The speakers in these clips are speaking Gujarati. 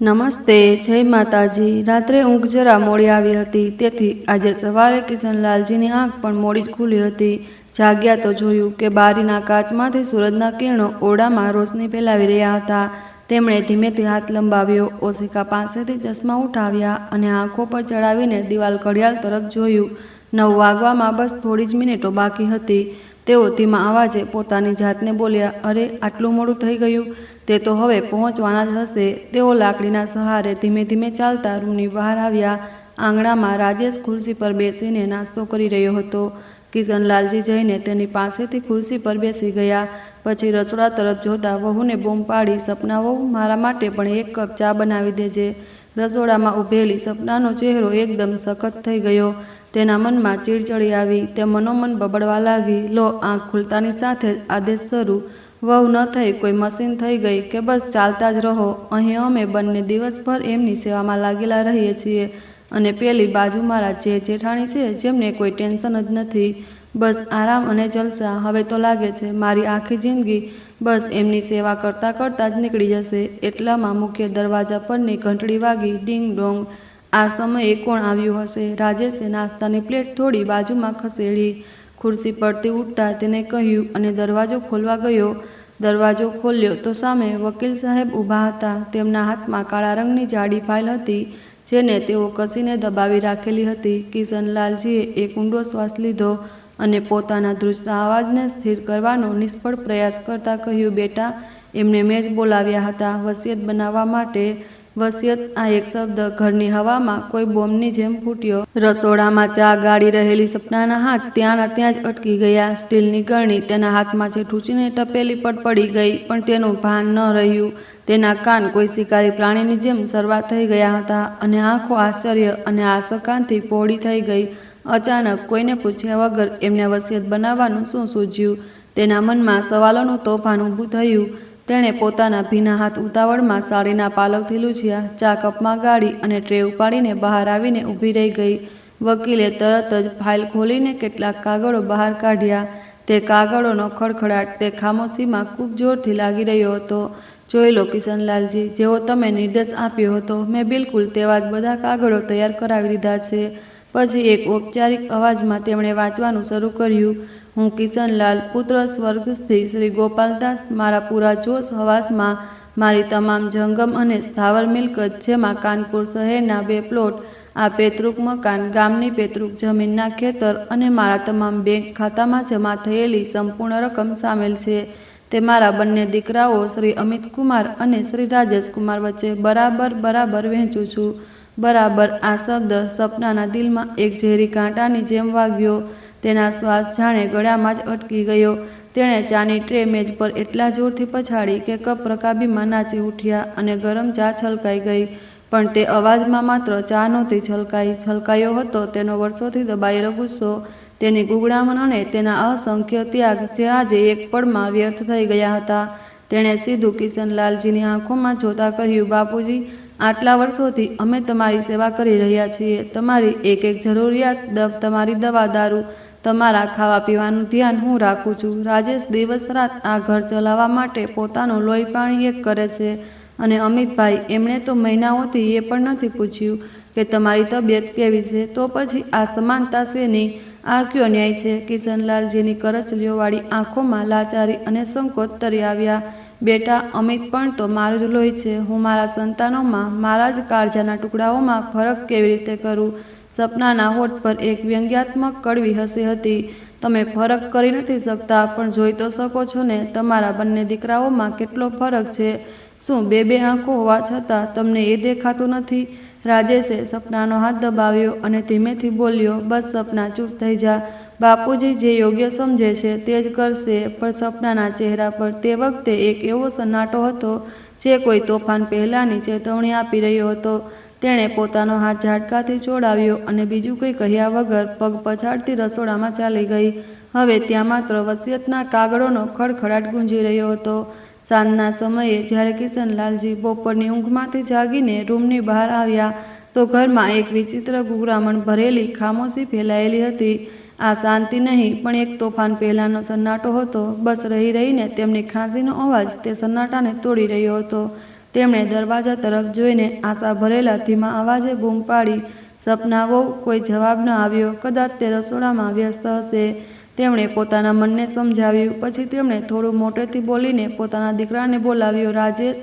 નમસ્તે, જય માતાજી। રાત્રે ઊંઘ જરા મોડી આવી હતી, તેથી આજે સવારે કિશનલાલજીની આંખ પણ મોડી જ ખુલી હતી। જાગ્યા તો જોયું કે બારીના કાચમાંથી સૂરજના કિરણો ઓરડામાં રોશની ફેલાવી રહ્યા હતા। તેમણે ધીમેથી હાથ લંબાવ્યો, ઓશિકા પાસેથી ચશ્મા ઉઠાવ્યા અને આંખો પર ચડાવીને દિવાલ ઘડિયાળ તરફ જોયું। 9 વાગવામાં બસ થોડી જ મિનિટો બાકી હતી। તેઓ ધીમા અવાજે પોતાની જાતને બોલ્યા, અરે આટલું મોડું થઈ ગયું? તે તો હવે પહોંચવાના જ હશે। તેઓ લાકડીના સહારે ધીમે ધીમે ચાલતા રૂમની બહાર આવ્યા। આંગણામાં રાજેશ ખુરશી પર બેસીને નાસ્તો કરી રહ્યો હતો। કિશનલાલજી જઈને તેની પાસેથી ખુરશી પર બેસી ગયા। પછી રસોડા તરફ જોતા વહુને બૂમ પાડી, સપના વહુ, મારા માટે પણ એક કપ ચા બનાવી દેજે। રસોડામાં ઊભેલી સપનાનો ચહેરો એકદમ સખત થઈ ગયો। તેના મનમાં ચીડ ચડી આવી। તે મનોમન બબડવા લાગી, લો આંખ ખુલતાની સાથે જ આદેશ શરૂ। વહુ ન થઈ કોઈ મશીન થઈ ગઈ કે બસ ચાલતા જ રહો? અહીં અમે બંને દિવસભર એમની સેવામાં લાગેલા રહીએ છીએ અને પેલી બાજુ મારા જેઠાણી છે, જેમને કોઈ ટેન્શન જ નથી, બસ આરામ અને જલસા। હવે તો લાગે છે મારી આખી જિંદગી બસ એમની સેવા કરતાં કરતાં જ નીકળી જશે। એટલામાં મુખ્ય દરવાજા પરની ઘંટડી વાગી, ડિંગ ડોંગ। આ સમયે કોણ આવ્યું હશે? રાજેશે નાસ્તાની પ્લેટ થોડી બાજુમાં ખસેડી, ખુરશી પરથી ઉઠતા તેને કહ્યું અને દરવાજો ખોલવા ગયો। દરવાજો ખોલ્યો તો સામે વકીલ સાહેબ ઊભા હતા। તેમના હાથમાં કાળા રંગની જાડી ફાઇલ હતી, જેને તેઓ કસીને દબાવી રાખેલી હતી। કિશનલાલજીએ એક ઊંડો શ્વાસ લીધો અને પોતાના ધ્રુજતા અવાજને સ્થિર કરવાનો નિષ્ફળ પ્રયાસ કરતા કહ્યું, બેટા, એમને મેં જ બોલાવ્યા હતા વસિયત બનાવવા માટે। વસિયત, આ એક શબ્દ ઘરની હવામાં કોઈ બોમ્બની જેમ ફૂટ્યો। રસોડામાં ચા ગાળી રહેલી સપનાના હાથ ત્યાંના ત્યાં જ અટકી ગયા। સ્ટીલની ગળણી તેના હાથમાંથી ઠૂંચીને ટપેલી પર પડી ગઈ, પણ તેનું ભાન ન રહ્યું। તેના કાન કોઈ શિકારી પ્રાણીની જેમ સરવા થઈ ગયા હતા અને આંખો આશ્ચર્ય અને આશંકાથી પહોળી થઈ ગઈ। અચાનક કોઈને પૂછ્યા વગર એમને વસિયત બનાવવાનું શું સૂઝ્યું? તેના મનમાં સવાલોનું તોફાન ઊભું થયું। તેણે પોતાના ભીના હાથ ઉતાવળમાં સાડીના પાલવથી લૂછ્યા, ચા કપમાં ગાળી અને ટ્રે ઉપાડીને બહાર આવીને ઊભી રહી ગઈ। વકીલે તરત જ ફાઇલ ખોલીને કેટલાક કાગળો બહાર કાઢ્યા। તે કાગળોનો ખડખડાટ તે ખામોશીમાં ખૂબ જોરથી લાગી રહ્યો હતો। જોઈ લો કિશનલાલજી, જેવો તમે નિર્દેશ આપ્યો હતો, મેં બિલકુલ તેવા જ બધા કાગળો તૈયાર કરાવી દીધા છે। પછી એક ઔપચારિક અવાજમાં તેમણે વાંચવાનું શરૂ કર્યું, હું કિશનલાલ, પુત્ર સ્વર્ગસ્થી શ્રી ગોપાલદાસ, મારા પૂરા જોશ હવાસમાં મારી તમામ જંગમ અને સ્થાવર મિલકત, જેમાં કાનપુર શહેરના 2 પ્લોટ, આ પૈતૃક મકાન, ગામની પૈતૃક જમીનના ખેતર અને મારા તમામ બેંક ખાતામાં જમા થયેલી સંપૂર્ણ રકમ સામેલ છે, તે મારા બંને દીકરાઓ શ્રી અમિતકુમાર અને શ્રી રાજેશકુમાર વચ્ચે બરાબર વહેંચું છું। બરાબર, આ શબ્દ સપનાના દિલમાં એક ઝેરી કાંટાની જેમ વાગ્યો। તેના શ્વાસ જાણે ગળામાં જ અટકી ગયો। તેણે ચાની ટ્રે મેજ પર એટલા જોરથી પછાડી કે કપ રકાબીમાં નાચી ઉઠ્યા અને ગરમ ચા છલકાઈ ગઈ। પણ તે અવાજમાં માત્ર ચા નહોતી છલકાઈ, છલકાયો હતો તેનો વર્ષોથી દબાયેલો ગુસ્સો, તેની ગુંગળામણ અને તેના અસંખ્ય ત્યાગ, જે આજે એક પળમાં વ્યર્થ થઈ ગયા હતા। તેણે સીધું કિશનલાલજીની આંખોમાં જોતા કહ્યું, બાપુજી, આટલા વર્ષોથી અમે તમારી સેવા કરી રહ્યા છીએ। તમારી એક એક જરૂરિયાત, તમારી દવા દારૂ, તમારા ખાવા પીવાનું ધ્યાન હું રાખું છું। રાજેશ દિવસ રાત આ ઘર ચલાવવા માટે પોતાનું લોહી પાણી એક કરે છે અને અમિતભાઈ, એમણે તો મહિનાઓથી એ પણ નથી પૂછ્યું કે તમારી તબિયત કેવી છે, તો પછી આ સમાનતા શેની? આ કયો ન્યાય છે? કિશનલાલજીની કરચલીઓવાળી આંખોમાં લાચારી અને સંકોચ તરી આવ્યા। બેટા, અમિત પણ તો મારું જ લોહી છે। હું મારા સંતાનોમાં, મારા જ કાળજાના ટુકડાઓમાં ફરક કેવી રીતે કરું? સપનાના હોઠ પર એક વ્યંગ્યાત્મક કડવી હસી હતી। તમે ફરક કરી નથી શકતા, પણ જોઈ તો શકો છો ને, તમારા બંને દીકરાઓમાં કેટલો ફરક છે? શું 2 આંખો હોવા છતાં તમને એ દેખાતું નથી? રાજેશે સપનાનો હાથ દબાવ્યો અને ધીમેથી બોલ્યો, બસ સપના, ચૂપ થઈ જા। બાપુજી જે યોગ્ય સમજે છે તે જ કરશે। પણ સપનાના ચહેરા પર તે વખતે એક એવો સન્નાટો હતો, જે કોઈ તોફાન પહેલાંની ચેતવણી આપી રહ્યો હતો। તેણે પોતાનો હાથ ઝાટકાથી છોડાવ્યો અને બીજું કંઈ કહ્યા વગર પગ પછાડતી રસોડામાં ચાલી ગઈ। હવે ત્યાં માત્ર વસિયતના કાગળોનો ખડખડાટ ગુંજી રહ્યો હતો। સાંજના સમયે જ્યારે કિશનલાલજી બપોરની ઊંઘમાંથી જાગીને રૂમની બહાર આવ્યા, તો ઘરમાં એક વિચિત્ર ગુંગળામણ ભરેલી ખામોશી ફેલાયેલી હતી। આ શાંતિ નહીં, પણ એક તોફાન પહેલાંનો સન્નાટો હતો। બસ રહી રહીને તેમની ખાંસીનો અવાજ તે સન્નાટાને તોડી રહ્યો હતો। તેમણે દરવાજા તરફ જોઈને આશા ભરેલા ધીમા અવાજે બૂમ પાડી, "સપના વહુ." કોઈ જવાબ ન આવ્યો. કદાચ તે રસોડામાં વ્યસ્ત હશે. તેમણે પોતાના મનને સમજાવ્યું. પછી તેમણે થોડું મોટેથી બોલીને પોતાના દીકરાને બોલાવ્યો, "રાજેશ."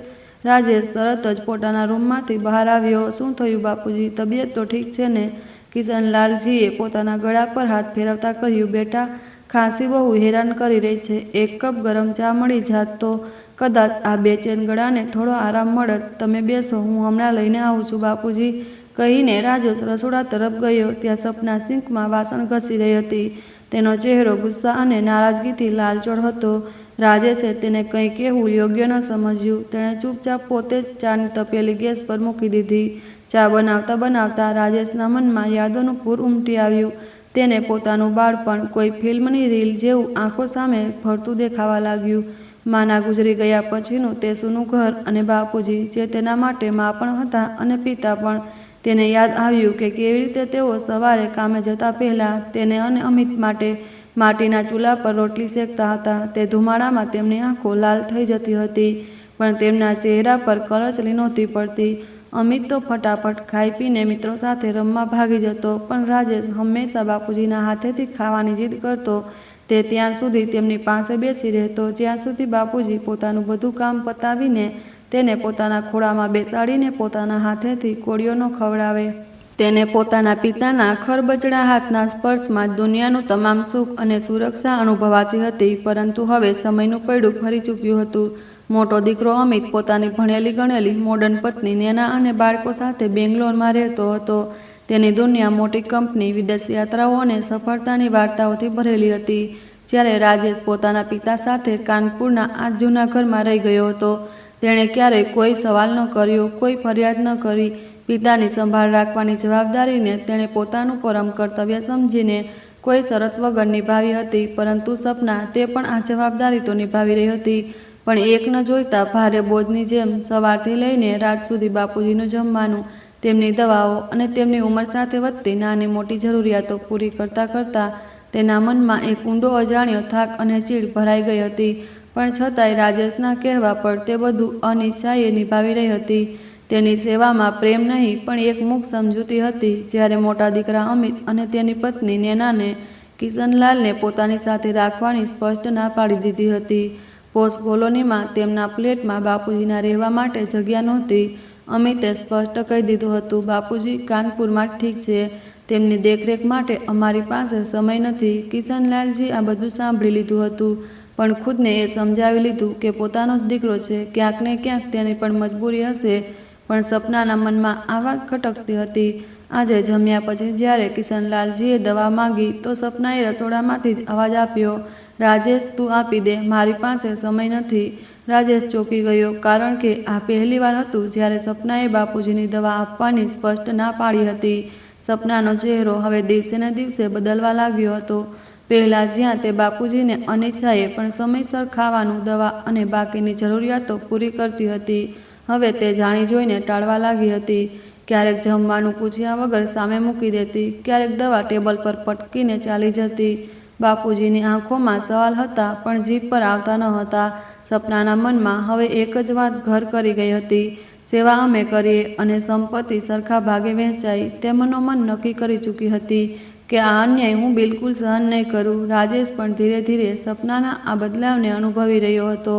રાજેશ તરત જ પોતાના રૂમમાંથી બહાર આવ્યો. "શું થયું બાપુજી? તબિયત તો ઠીક છે ને?" કિશનલાલજીએ પોતાના ગળા પર હાથ ફેરવતા કહ્યું, "બેટા, ખાંસી બહુ હેરાન કરી રહી છે. એક કપ ગરમ ચા મળી જાત તો કદાચ આ બેચેન ગળાને થોડો આરામ મળત. તમે બેસો, હું હમણાં લઈને આવું છું બાપુજી." કહીને રાજેશ રસોડા તરફ ગયો. ત્યાં સપના સિંકમાં વાસણ ઘસી રહી હતી. તેનો ચહેરો ગુસ્સા અને નારાજગીથી લાલચોળ હતો. રાજેશે તેને કંઈ કહેવું યોગ્ય ન સમજ્યું. તેણે ચૂપચાપ પોતે જ ચાની તપેલી ગેસ પર મૂકી દીધી. ચા બનાવતા બનાવતા રાજેશના મનમાં યાદોનું પૂર ઉમટી આવ્યું. તેને પોતાનું બાળપણ કોઈ ફિલ્મની રીલ જેવું આંખો સામે ફરતું દેખાવા લાગ્યું. માના ગુજરી ગયા પછીનું તે સૂનું ઘર અને બાપુજી, જે તેના માટે મા પણ હતા અને પિતા પણ. તેને યાદ આવ્યું કે કેવી રીતે તેઓ સવારે કામે જતા પહેલાં તેને અને અમિત માટે માટીના ચૂલા પર રોટલી શેકતા હતા. તે ધુમાડામાં તેમની આંખો લાલ થઈ જતી હતી, પણ તેમના ચહેરા પર કરચલી નહોતી પડતી. અમિત તો ફટાફટ ખાઈ પીને મિત્રો સાથે રમવા ભાગી જતો, પણ રાજેશ હંમેશા બાપુજીના હાથેથી ખાવાની જીદ કરતો. તે ત્યાં સુધી તેમની પાસે બેસી રહેતો જ્યાં સુધી બાપુજી પોતાનું બધું કામ પતાવીને તેને પોતાના ખોળામાં બેસાડીને પોતાના હાથેથી કોળીઓ ન ખવડાવે. તેને પોતાના પિતાના ખરબચડા હાથના સ્પર્શમાં જ દુનિયાનું તમામ સુખ અને સુરક્ષા અનુભવાતી હતી. પરંતુ હવે સમયનું પૈડું ફરી ચૂક્યું હતું. મોટો દીકરો અમિત પોતાની ભણેલી ગણેલી મોડર્ન પત્ની નેના અને બાળકો સાથે બેંગ્લોરમાં રહેતો હતો. તેની દુનિયા મોટી કંપની, વિદેશ યાત્રાઓ અને સફળતાની વાર્તાઓથી ભરેલી હતી. જ્યારે રાજેશ પોતાના પિતા સાથે કાનપુરના આ જૂના ઘરમાં રહી ગયો હતો. તેણે ક્યારેય કોઈ સવાલ ન કર્યો, કોઈ ફરિયાદ ન કરી. પિતાની સંભાળ રાખવાની જવાબદારીને તેણે પોતાનું પરમ કર્તવ્ય સમજીને કોઈ શરત વગર નિભાવી હતી. પરંતુ સપના તે પણ આ જવાબદારી તો નિભાવી રહી હતી, પણ એક ન જોઈતા ભારે બોજની જેમ. સવારથી લઈને રાત સુધી બાપુજીનું જમવાનું, તેમની દવાઓ અને તેમની ઉંમર સાથે વધતી નાની મોટી જરૂરિયાતો પૂરી કરતાં કરતાં તેના મનમાં એક ઊંડો અજાણ્યો થાક અને ચીડ ભરાઈ ગઈ હતી. પણ છતાંય રાજેશના કહેવા પર તે બધું અનિચ્છાએ નિભાવી રહી હતી. તેની સેવામાં પ્રેમ નહીં, પણ એક મૂક સમજૂતી હતી. જ્યારે મોટા દીકરા અમિત અને તેની પત્ની નેનાને કિશનલાલને પોતાની સાથે રાખવાની સ્પષ્ટ ના પાડી દીધી હતી. પોશ કોલોનીમાં તેમના ફ્લેટમાં બાપુજીના રહેવા માટે જગ્યા નહોતી. અમિતે સ્પષ્ટ કહી દીધું હતું, "બાપુજી કાનપુરમાં ઠીક છે. તેમની દેખરેખ માટે અમારી પાસે સમય નથી." કિશનલાલજી આ બધું સાંભળી લીધું હતું, પણ ખુદને એ સમજાવી લીધું કે પોતાનો જ દીકરો છે, ક્યાંક ને ક્યાંક તેની પણ મજબૂરી હશે. પણ સપનાના મનમાં આ વાત ખટકતી હતી. આજે જમ્યા પછી જ્યારે કિશનલાલજીએ દવા માંગી તો સપનાએ રસોડામાંથી જ અવાજ આપ્યો, "રાજેશ, તું આપી દે, મારી પાસે સમય નથી." રાજેશ ચોંકી ગયો, કારણ કે આ પહેલીવાર હતું જ્યારે સપનાએ બાપુજીની દવા આપવાની સ્પષ્ટ ના પાડી હતી. સપનાનો ચહેરો હવે દિવસે ને દિવસે બદલવા લાગ્યો હતો. પહેલાં જ્યાં તે બાપુજીને અનિચ્છાએ પણ સમયસર ખાવાનું, દવા અને બાકીની જરૂરિયાતો પૂરી કરતી હતી, હવે તે જાણી જોઈને ટાળવા લાગી હતી. ક્યારેક જમવાનું પૂછ્યા વગર સામે મૂકી દેતી, ક્યારેક દવા ટેબલ પર પટકીને ચાલી જતી. બાપુજીની આંખોમાં સવાલ હતા, પણ જીભ પર આવતા ન હતા. સપનાના મનમાં હવે એક જ વાત ઘર કરી ગઈ હતી, સેવા અમે કરીએ અને સંપત્તિ સરખા ભાગે વહેંચાય. તે મનોમન નક્કી કરી ચૂકી હતી કે આ અન્યાય હું બિલકુલ સહન નહીં કરું. રાજેશ પણ ધીરે ધીરે સપનાના આ બદલાવને અનુભવી રહ્યો હતો,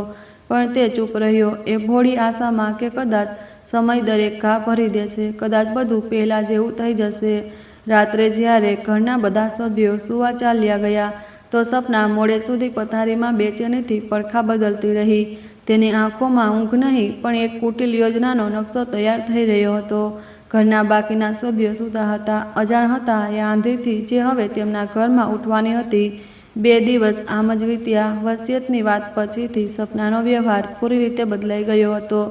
પણ તે ચૂપ રહ્યો, એ ભોળી આશામાં કે કદાચ સમય દરેક ઘા ભરી દેશે, કદાચ બધું પહેલાં જેવું થઈ જશે. રાત્રે જ્યારે ઘરના બધા સભ્યો સૂવા ચાલ્યા ગયા તો સપના મોડે સુધી પથારીમાં બેચેનીથી પડખા બદલતી રહી. તેની આંખોમાં ઊંઘ નહીં, પણ એક કુટિલ યોજનાનો નકશો તૈયાર થઈ રહ્યો હતો. ઘરના બાકીના સભ્યો સૂતા હતા, અજાણ હતા એ આંધીથી જે હવે તેમના ઘરમાં ઉઠવાની હતી. 2 દિવસ આમ જ વીત્યા. વસિયતની વાત પછીથી સપનાનો વ્યવહાર પૂરી રીતે બદલાઈ ગયો હતો.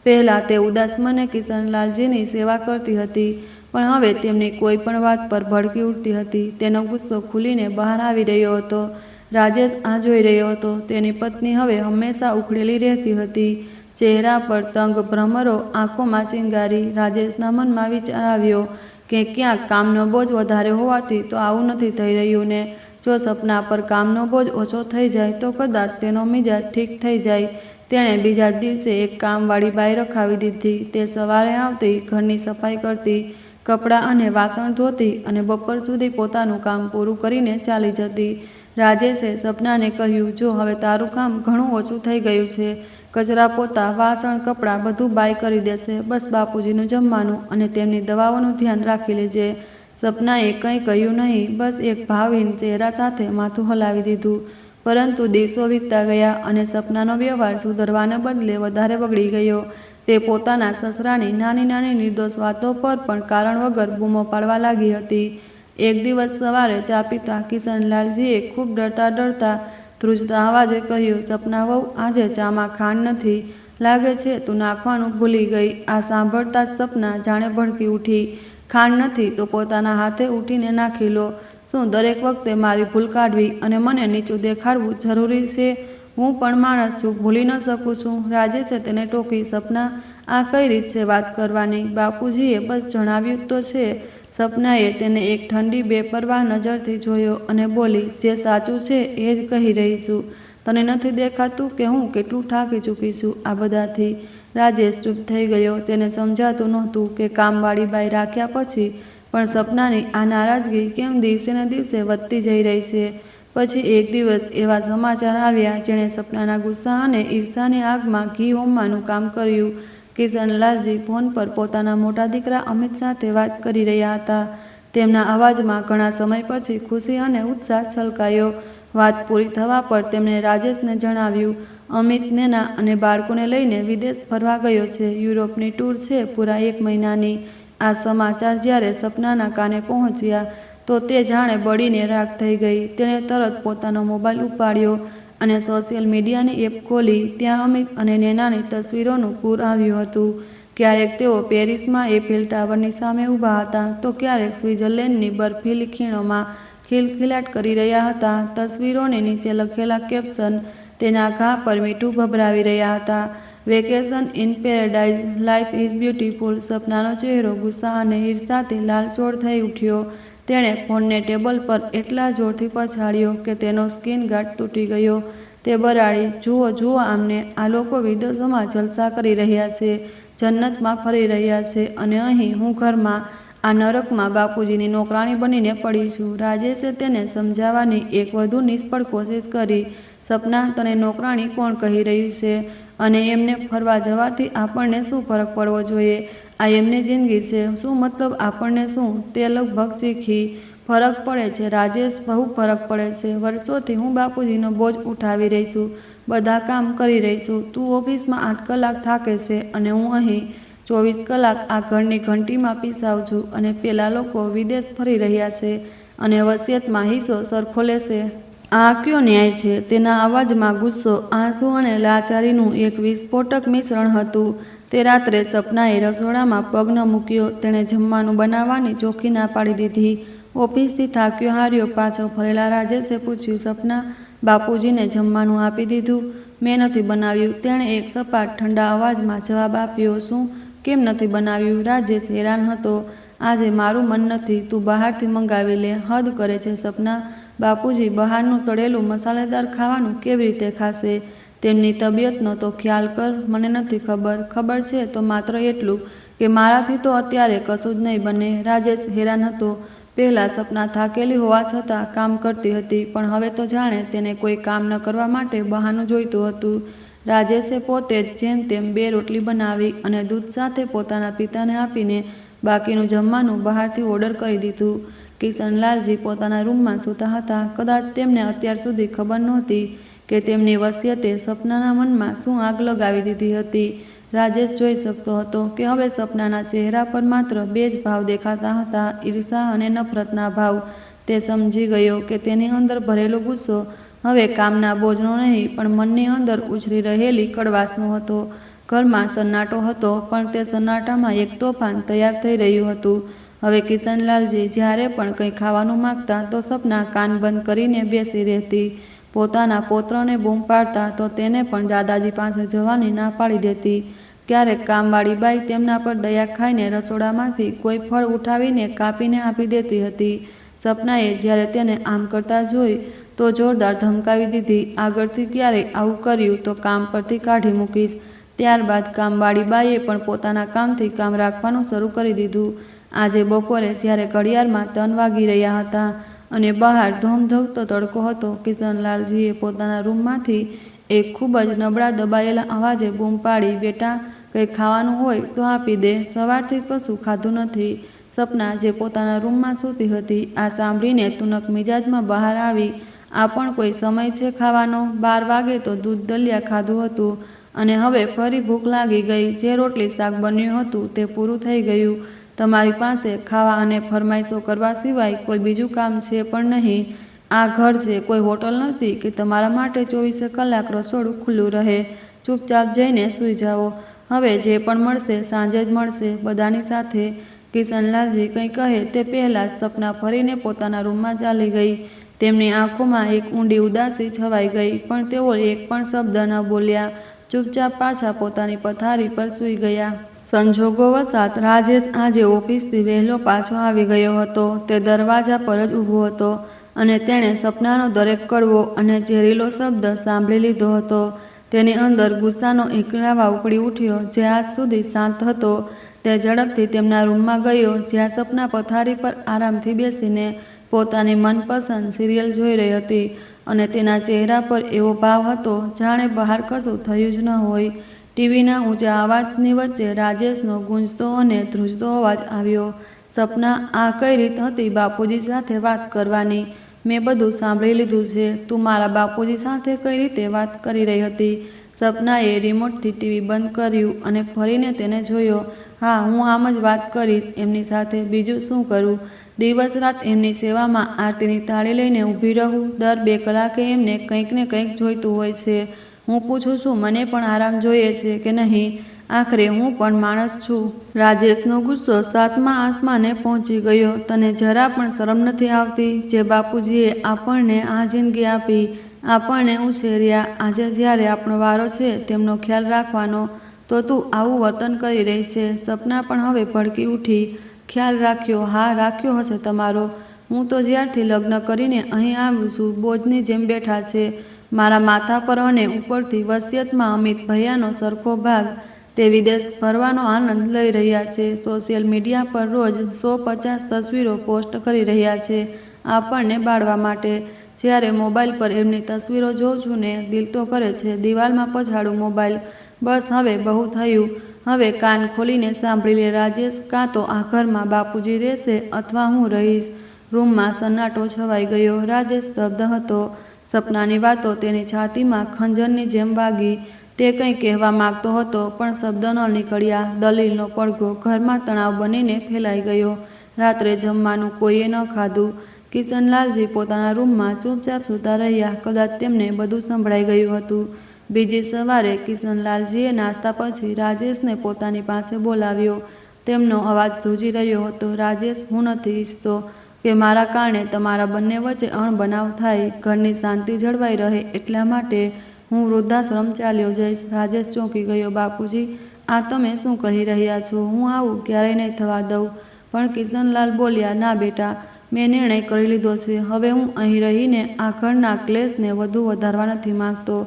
પહેલાં તે ઉદાસ મને કિશનલાલજીની સેવા કરતી હતી, પણ હવે તેમની કોઈ પણ વાત પર ભડકી ઉઠતી હતી. તેનો ગુસ્સો ખુલીને બહાર આવી રહ્યો હતો. રાજેશ આ જોઈ રહ્યો હતો. તેની પત્ની હવે હંમેશા ઉખડેલી રહેતી હતી, ચહેરા પર તંગ ભ્રમરો, આંખોમાં ચિંગારી. રાજેશના મનમાં વિચાર આવ્યો કે ક્યાંક કામનો બોજ વધારે હોવાથી તો આવું નથી થઈ રહ્યું ને. જો સપના પર કામનો બોજ ઓછો થઈ જાય તો કદાચ તેનો મિજાજ ઠીક થઈ જાય. તેણે બીજા દિવસે એક કામવાળી બાઈ રખાવી દીધી. તે સવારે આવતી, ઘરની સફાઈ કરતી, કપડાં અને વાસણ ધોતી અને બપોર સુધી પોતાનું કામ પૂરું કરીને ચાલી જતી. રાજેશે સપનાને કહ્યું, જો હવે તારું કામ ઘણું ઓછું થઈ ગયું છે. કચરા પોતા, વાસણ, કપડાં બધું બાઈ કરી દેશે. બસ બાપુજીનું જમવાનું અને તેમની દવાઓનું ધ્યાન રાખી લેજે. સપનાએ કંઈ કહ્યું નહીં, બસ એક ભાવહીન ચહેરા સાથે માથું હલાવી દીધું. પરંતુ દિવસો વીતતા ગયા અને સપનાનો વ્યવહાર સુધરવાને બદલે વધારે બગડી ગયો. તે પોતાના સસરાની નાની નાની નિર્દોષ વાતો પર પણ કારણ વગર બૂમો પાડવા લાગી હતી. એક દિવસ સવારે ચા પીતા કિશનલાલજીએ ખૂબ ડરતા ધ્રુજતા અવાજે કહ્યું, સપના વહુ, આજે ચામાં ખાંડ નથી. લાગે છે તું નાખવાનું ભૂલી ગઈ. આ સાંભળતા જ સપના જાણે ભડકી ઉઠી. ખાંડ નથી તો પોતાના હાથે ઉઠીને નાખી લો. શું દરેક વખતે મારી ભૂલ કાઢવી અને મને નીચું દેખાડવું જરૂરી છે? હું પણ માણસ છું, ભૂલી ન શકું છું. રાજેશે તેને ટોકી, સપના, આ કઈ રીત છે વાત કરવાની? બાપુજીએ બસ જણાવ્યું તો છે. સપનાએ તેને એક ઠંડી બેપરવાહ નજરથી જોયો અને બોલી, જે સાચું છે એ જ કહી રહી છું. તને નથી દેખાતું કે હું કેટલું થાકી ચૂકી છું આ બધાથી? રાજેશ ચૂપ થઈ ગયો. તેને સમજાતું નહોતું કે કામવાળી બાઈ રાખ્યા પછી પણ સપનાની આ નારાજગી કેમ દિવસે ને દિવસે વધતી જઈ રહી છે. પછી એક દિવસ એવા સમાચાર આવ્યા જેણે સપનાના ગુસ્સા અને ઈર્ષાની આગમાં ઘી હોમવાનું કામ કર્યું. કિશનલાલજી ફોન પર પોતાના મોટા દીકરા અમિત સાથે વાત કરી રહ્યા હતા. તેમના અવાજમાં ઘણા સમય પછી ખુશી અને ઉત્સાહ છલકાયો. વાત પૂરી થવા પર તેમણે રાજેશને જણાવ્યું, અમિત નેના અને બાળકોને લઈને વિદેશ ફરવા ગયો છે. યુરોપની ટૂર છે પૂરા 1 મહિનાની. આ સમાચાર જ્યારે સપનાના કાને પહોંચ્યા તો તે જાણે બળીને રાખ થઈ ગઈ. તેણે તરત પોતાનો મોબાઈલ ઉપાડ્યો અને સોશિયલ મીડિયાની એપ ખોલી. ત્યાં અમિત અને નેનાની તસવીરોનું પૂર આવ્યું હતું. ક્યારેક તેઓ પેરિસમાં એફિલ ટાવરની સામે ઊભા હતા તો ક્યારેક સ્વિટ્ઝરલેન્ડની બર્ફીલી ખીણોમાં ખિલખિલાટ કરી રહ્યા હતા. તસવીરોની નીચે લખેલા કેપ્શન તેના ઘા પર મીઠું ભભરાવી રહ્યા હતા. Vacation in paradise, life is beautiful. સપનાનો ચહેરો ગુસ્સા અને ઈર્ષાથી લાલચોળ થઈ ઉઠ્યો. તેણે ફોનને ટેબલ પર એટલા જોરથી પછાડ્યો કે તેનો સ્ક્રીન ગાર્ડ તૂટી ગયો. તે બરાડી, જુઓ જુઓ આમને, આ લોકો વિદેશોમાં જલસા કરી રહ્યા છે, જન્નતમાં ફરી રહ્યા છે અને અહીં હું ઘરમાં આ નરકમાં બાપુજીની નોકરાણી બનીને પડી છું. રાજેશે તેને સમજાવવાની એક વધુ નિષ્ફળ કોશિશ કરી. સપના, તને નોકરાણી કોણ કહી રહ્યું છે? અને એમને ફરવા જવાથી આપણને શું ફરક પડવો જોઈએ? આ એમની જિંદગી છે. શું મતલબ આપણને શું? તે લગભગ ચીખી. ફરક પડે છે રાજેશ, બહુ ફરક પડે છે. વર્ષોથી હું બાપુજીનો બોજ ઉઠાવી રહી છું, બધા કામ કરી રહી છું. તું ઓફિસમાં 8 કલાક થાકે છે અને હું અહીં 24 કલાક આ ઘરની ઘંટીમાં પીસાવ છું અને પેલા લોકો વિદેશ ફરી રહ્યા છે અને વસિયતમાં હિસ્સો સરખો લેશે. આ કયો ન્યાય છે? તેના અવાજમાં ગુસ્સો, આંસુ અને લાચારીનું એક વિસ્ફોટક મિશ્રણ હતું. તે રાત્રે સપનાએ રસોડામાં પગ ન મૂક્યો. તેણે જમવાનું બનાવવાની ચોખ્ખી ના પાડી દીધી. ઓફિસથી થાક્યો હાર્યો પાછો ફરેલા રાજેશે પૂછ્યું, સપના, બાપુજીને જમવાનું આપી દીધું? મેં નથી બનાવ્યું. તેણે એક સપાટ ઠંડા અવાજમાં જવાબ આપ્યો. શું? કેમ નથી બનાવ્યું? રાજેશ હેરાન હતો. આજે મારું મન નથી, તું બહારથી મંગાવી લે. હદ કરે છે સપના. બાપુજી બહારનું તળેલું મસાલેદાર ખાવાનું કેવી રીતે ખાશે? તેમની તબિયતનો તો ખ્યાલ કર. મને નથી ખબર. ખબર છે તો માત્ર એટલું કે મારાથી તો અત્યારે કશું જ નહીં બને. રાજેશ હેરાન હતો. પહેલાં સપના થાકેલી હોવા છતાં કામ કરતી હતી, પણ હવે તો જાણે તેને કોઈ કામ ન કરવા માટે બહાનું જોઈતું હતું. રાજેશે પોતે જ જેમ તેમ 2 રોટલી બનાવી અને દૂધ સાથે પોતાના પિતાને આપીને બાકીનું જમવાનું બહારથી ઓર્ડર કરી દીધું. કિશનલાલજી પોતાના રૂમમાં સૂતા હતા. કદાચ તેમને અત્યાર સુધી ખબર નહોતી કે તેમની વસિયતે સપનાના મનમાં શું આગ લગાવી દીધી હતી. રાજેશ જોઈ શકતો હતો કે હવે સપનાના ચહેરા પર માત્ર 2 જ ભાવ દેખાતા હતા, ઈર્ષા અને નફરતના ભાવ. તે સમજી ગયો કે તેની અંદર ભરેલો ગુસ્સો હવે કામના બોજનો નહીં પણ મનની અંદર ઉછરી રહેલી કડવાશનો હતો. ઘરમાં સન્નાટો હતો, પણ તે સન્નાટામાં એક તોફાન તૈયાર થઈ રહ્યું હતું. હવે કિશનલાલજી જ્યારે પણ કંઈ ખાવાનું માગતા તો સપના કાન બંધ કરીને બેસી રહેતી. પોતાના પૌત્રને બૂમ પાડતા તો તેને પણ દાદાજી પાસે જવાની ના પાડી દેતી. ક્યારેક કામવાળી બાઈ તેમના પર દયા ખાઈને રસોડામાંથી કોઈ ફળ ઉઠાવીને કાપીને આપી દેતી હતી. સપનાએ જ્યારે તેને આમ કરતા જોઈ તો જોરદાર ધમકાવી દીધી, આગળથી ક્યારેય આવું કર્યું તો કામ પરથી કાઢી મૂકીશ. ત્યારબાદ કામવાળી બાઈએ પણ પોતાના કામથી કામ રાખવાનું શરૂ કરી દીધું. આજે બપોરે જ્યારે ઘડિયાળમાં 3 વાગી રહ્યા હતા અને બહાર ધોમધોકતો તડકો હતો, કિશનલાલજીએ પોતાના રૂમમાંથી એક ખૂબ જ નબળા દબાયેલા અવાજે બૂમ પાડી, બેટા, કંઈ ખાવાનું હોય તો આપી દે, સવારથી કશું ખાધું નથી. સપના, જે પોતાના રૂમમાં સૂતી હતી, આ સાંભળીને તુનક મિજાજમાં બહાર આવી. આ પણ કોઈ સમય છે ખાવાનો? 12 વાગે તો દૂધ દલિયા ખાધું હતું અને હવે ફરી ભૂખ લાગી ગઈ. જે રોટલી શાક બન્યું હતું તે પૂરું થઈ ગયું. તમારી પાસે ખાવા અને ફરમાઈશો કરવા સિવાય કોઈ બીજું કામ છે પણ નહીં. આ ઘર છે, કોઈ હોટલ નથી કે તમારા માટે 24 કલાક રસોડું ખુલ્લું રહે. ચૂપચાપ જઈને સૂઈ જાઓ. હવે જે પણ મળશે સાંજે જ મળશે, બધાની સાથે. કિશનલાલજી કંઈ કહે તે પહેલાં જ સપના ફરીને પોતાના રૂમમાં ચાલી ગઈ. તેમની આંખોમાં એક ઊંડી ઉદાસી છવાઈ ગઈ, પણ તેઓ એક પણ શબ્દ ન બોલ્યા. ચૂપચાપ પાછા પોતાની પથારી પર સૂઈ ગયા. સંજોગોવશાત રાજેશ આજે ઓફિસથી વહેલો પાછો આવી ગયો હતો. તે દરવાજા પર જ ઊભો હતો અને તેણે સપનાનો દરેક કડવો અને ઝેરીલો શબ્દ સાંભળી લીધો હતો. તેની અંદર ગુસ્સાનો એક લાવા ઉપડી ઉઠ્યો, જે આજ સુધી શાંત હતો. તે ઝડપથી તેમના રૂમમાં ગયો, જ્યાં સપના પથારી પર આરામથી બેસીને પોતાની મનપસંદ સિરિયલ જોઈ રહી હતી અને તેના ચહેરા પર એવો ભાવ હતો જાણે બહાર કશું થયું જ ન હોય. ટીવીના ઊંચા અવાજની વચ્ચે રાજેશનો ગૂંજતો અને ધ્રુજતો અવાજ આવ્યો. સપના, આ કઈ રીત હતી બાપુજી સાથે વાત કરવાની? મેં બધું સાંભળી લીધું છે. તું મારા બાપુજી સાથે કઈ રીતે વાત કરી રહી હતી? સપનાએ રિમોટથી ટીવી બંધ કર્યું અને ફરીને તેને જોયો. હા, હું આમ જ વાત કરીશ એમની સાથે, બીજું શું કરું? દિવસ રાત એમની સેવામાં આરતીની થાળી લઈને ઊભી રહું. દર 2 કલાકે એમને કંઈક ને કંઈક જોઈતું હોય છે. હું પૂછું છું, મને પણ આરામ જોઈએ છે કે નહીં? આખરે હું પણ માણસ છું. રાજેશનો ગુસ્સો 7મા આસમાને પહોંચી ગયો. તને જરા પણ શરમ નથી આવતી? જે બાપુજીએ આપણને આ જિંદગી આપી, આપણને ઉછેર્યા, આજે જ્યારે આપણો વારો છે તેમનો ખ્યાલ રાખવાનો, તો તું આવું વર્તન કરી રહી છે. સપના પણ હવે ભડકી ઉઠી. ખ્યાલ રાખ્યો? હા, રાખ્યો હશે તમારો. હું તો જ્યારથી લગ્ન કરીને અહીં આવ્યું છું, બોજની જેમ બેઠા છે મારા માથા પર અને ઉપરથી વસિયતમાં અમિત ભૈયાનો સરખો ભાગ. તે વિદેશ ફરવાનો આનંદ લઈ રહ્યા છે. સોશિયલ મીડિયા પર રોજ 150 તસવીરો પોસ્ટ કરી રહ્યા છે આપણને બાળવા માટે. જ્યારે મોબાઈલ પર એમની તસવીરો જોઉં છું ને, દિલ તો કરે છે દિવાલમાં પછાડું મોબાઈલ. બસ, હવે બહુ થયું. હવે કાન ખોલીને સાંભળી લે રાજેશ, કાં તો આ ઘરમાં બાપુજી રહેશે અથવા હું રહીશ. રૂમમાં સન્નાટો છવાઈ ગયો. રાજેશ સ્તબ્ધ હતો. સપનાની વાતો તેની છાતીમાં ખંજરની જેમ વાગી. તે કંઈ કહેવા માંગતો હતો પણ શબ્દ ન નીકળ્યા. દલીલનો પડઘો ઘરમાં તણાવ બનીને ફેલાઈ ગયો. રાત્રે જમવાનું કોઈએ ન ખાધું. કિશનલાલજી પોતાના રૂમમાં ચૂપચાપ સૂતા રહ્યા. કદાચ તેમને બધું સંભળાઈ ગયું હતું. બીજી સવારે કિશનલાલજીએ નાસ્તા પછી રાજેશને પોતાની પાસે બોલાવ્યો. તેમનો અવાજ ધ્રુજી રહ્યો હતો. રાજેશ, હું નથી ઈચ્છતો કે મારા કારણે તમારા બંને વચ્ચે અણબનાવ થાય. ઘરની શાંતિ જળવાઈ રહે એટલા માટે હું વૃદ્ધાશ્રમ ચાલ્યો જઈશ. રાજેશ ચોંકી ગયો. બાપુજી, આ તમે શું કહી રહ્યા છો? હું આવું ક્યારેય નહીં થવા દઉં. પણ કિશનલાલ બોલ્યા, ના બેટા, મેં નિર્ણય કરી લીધો છે. હવે હું અહીં રહીને આ ઘરના ક્લેશને વધુ વધારવા નથી માંગતો.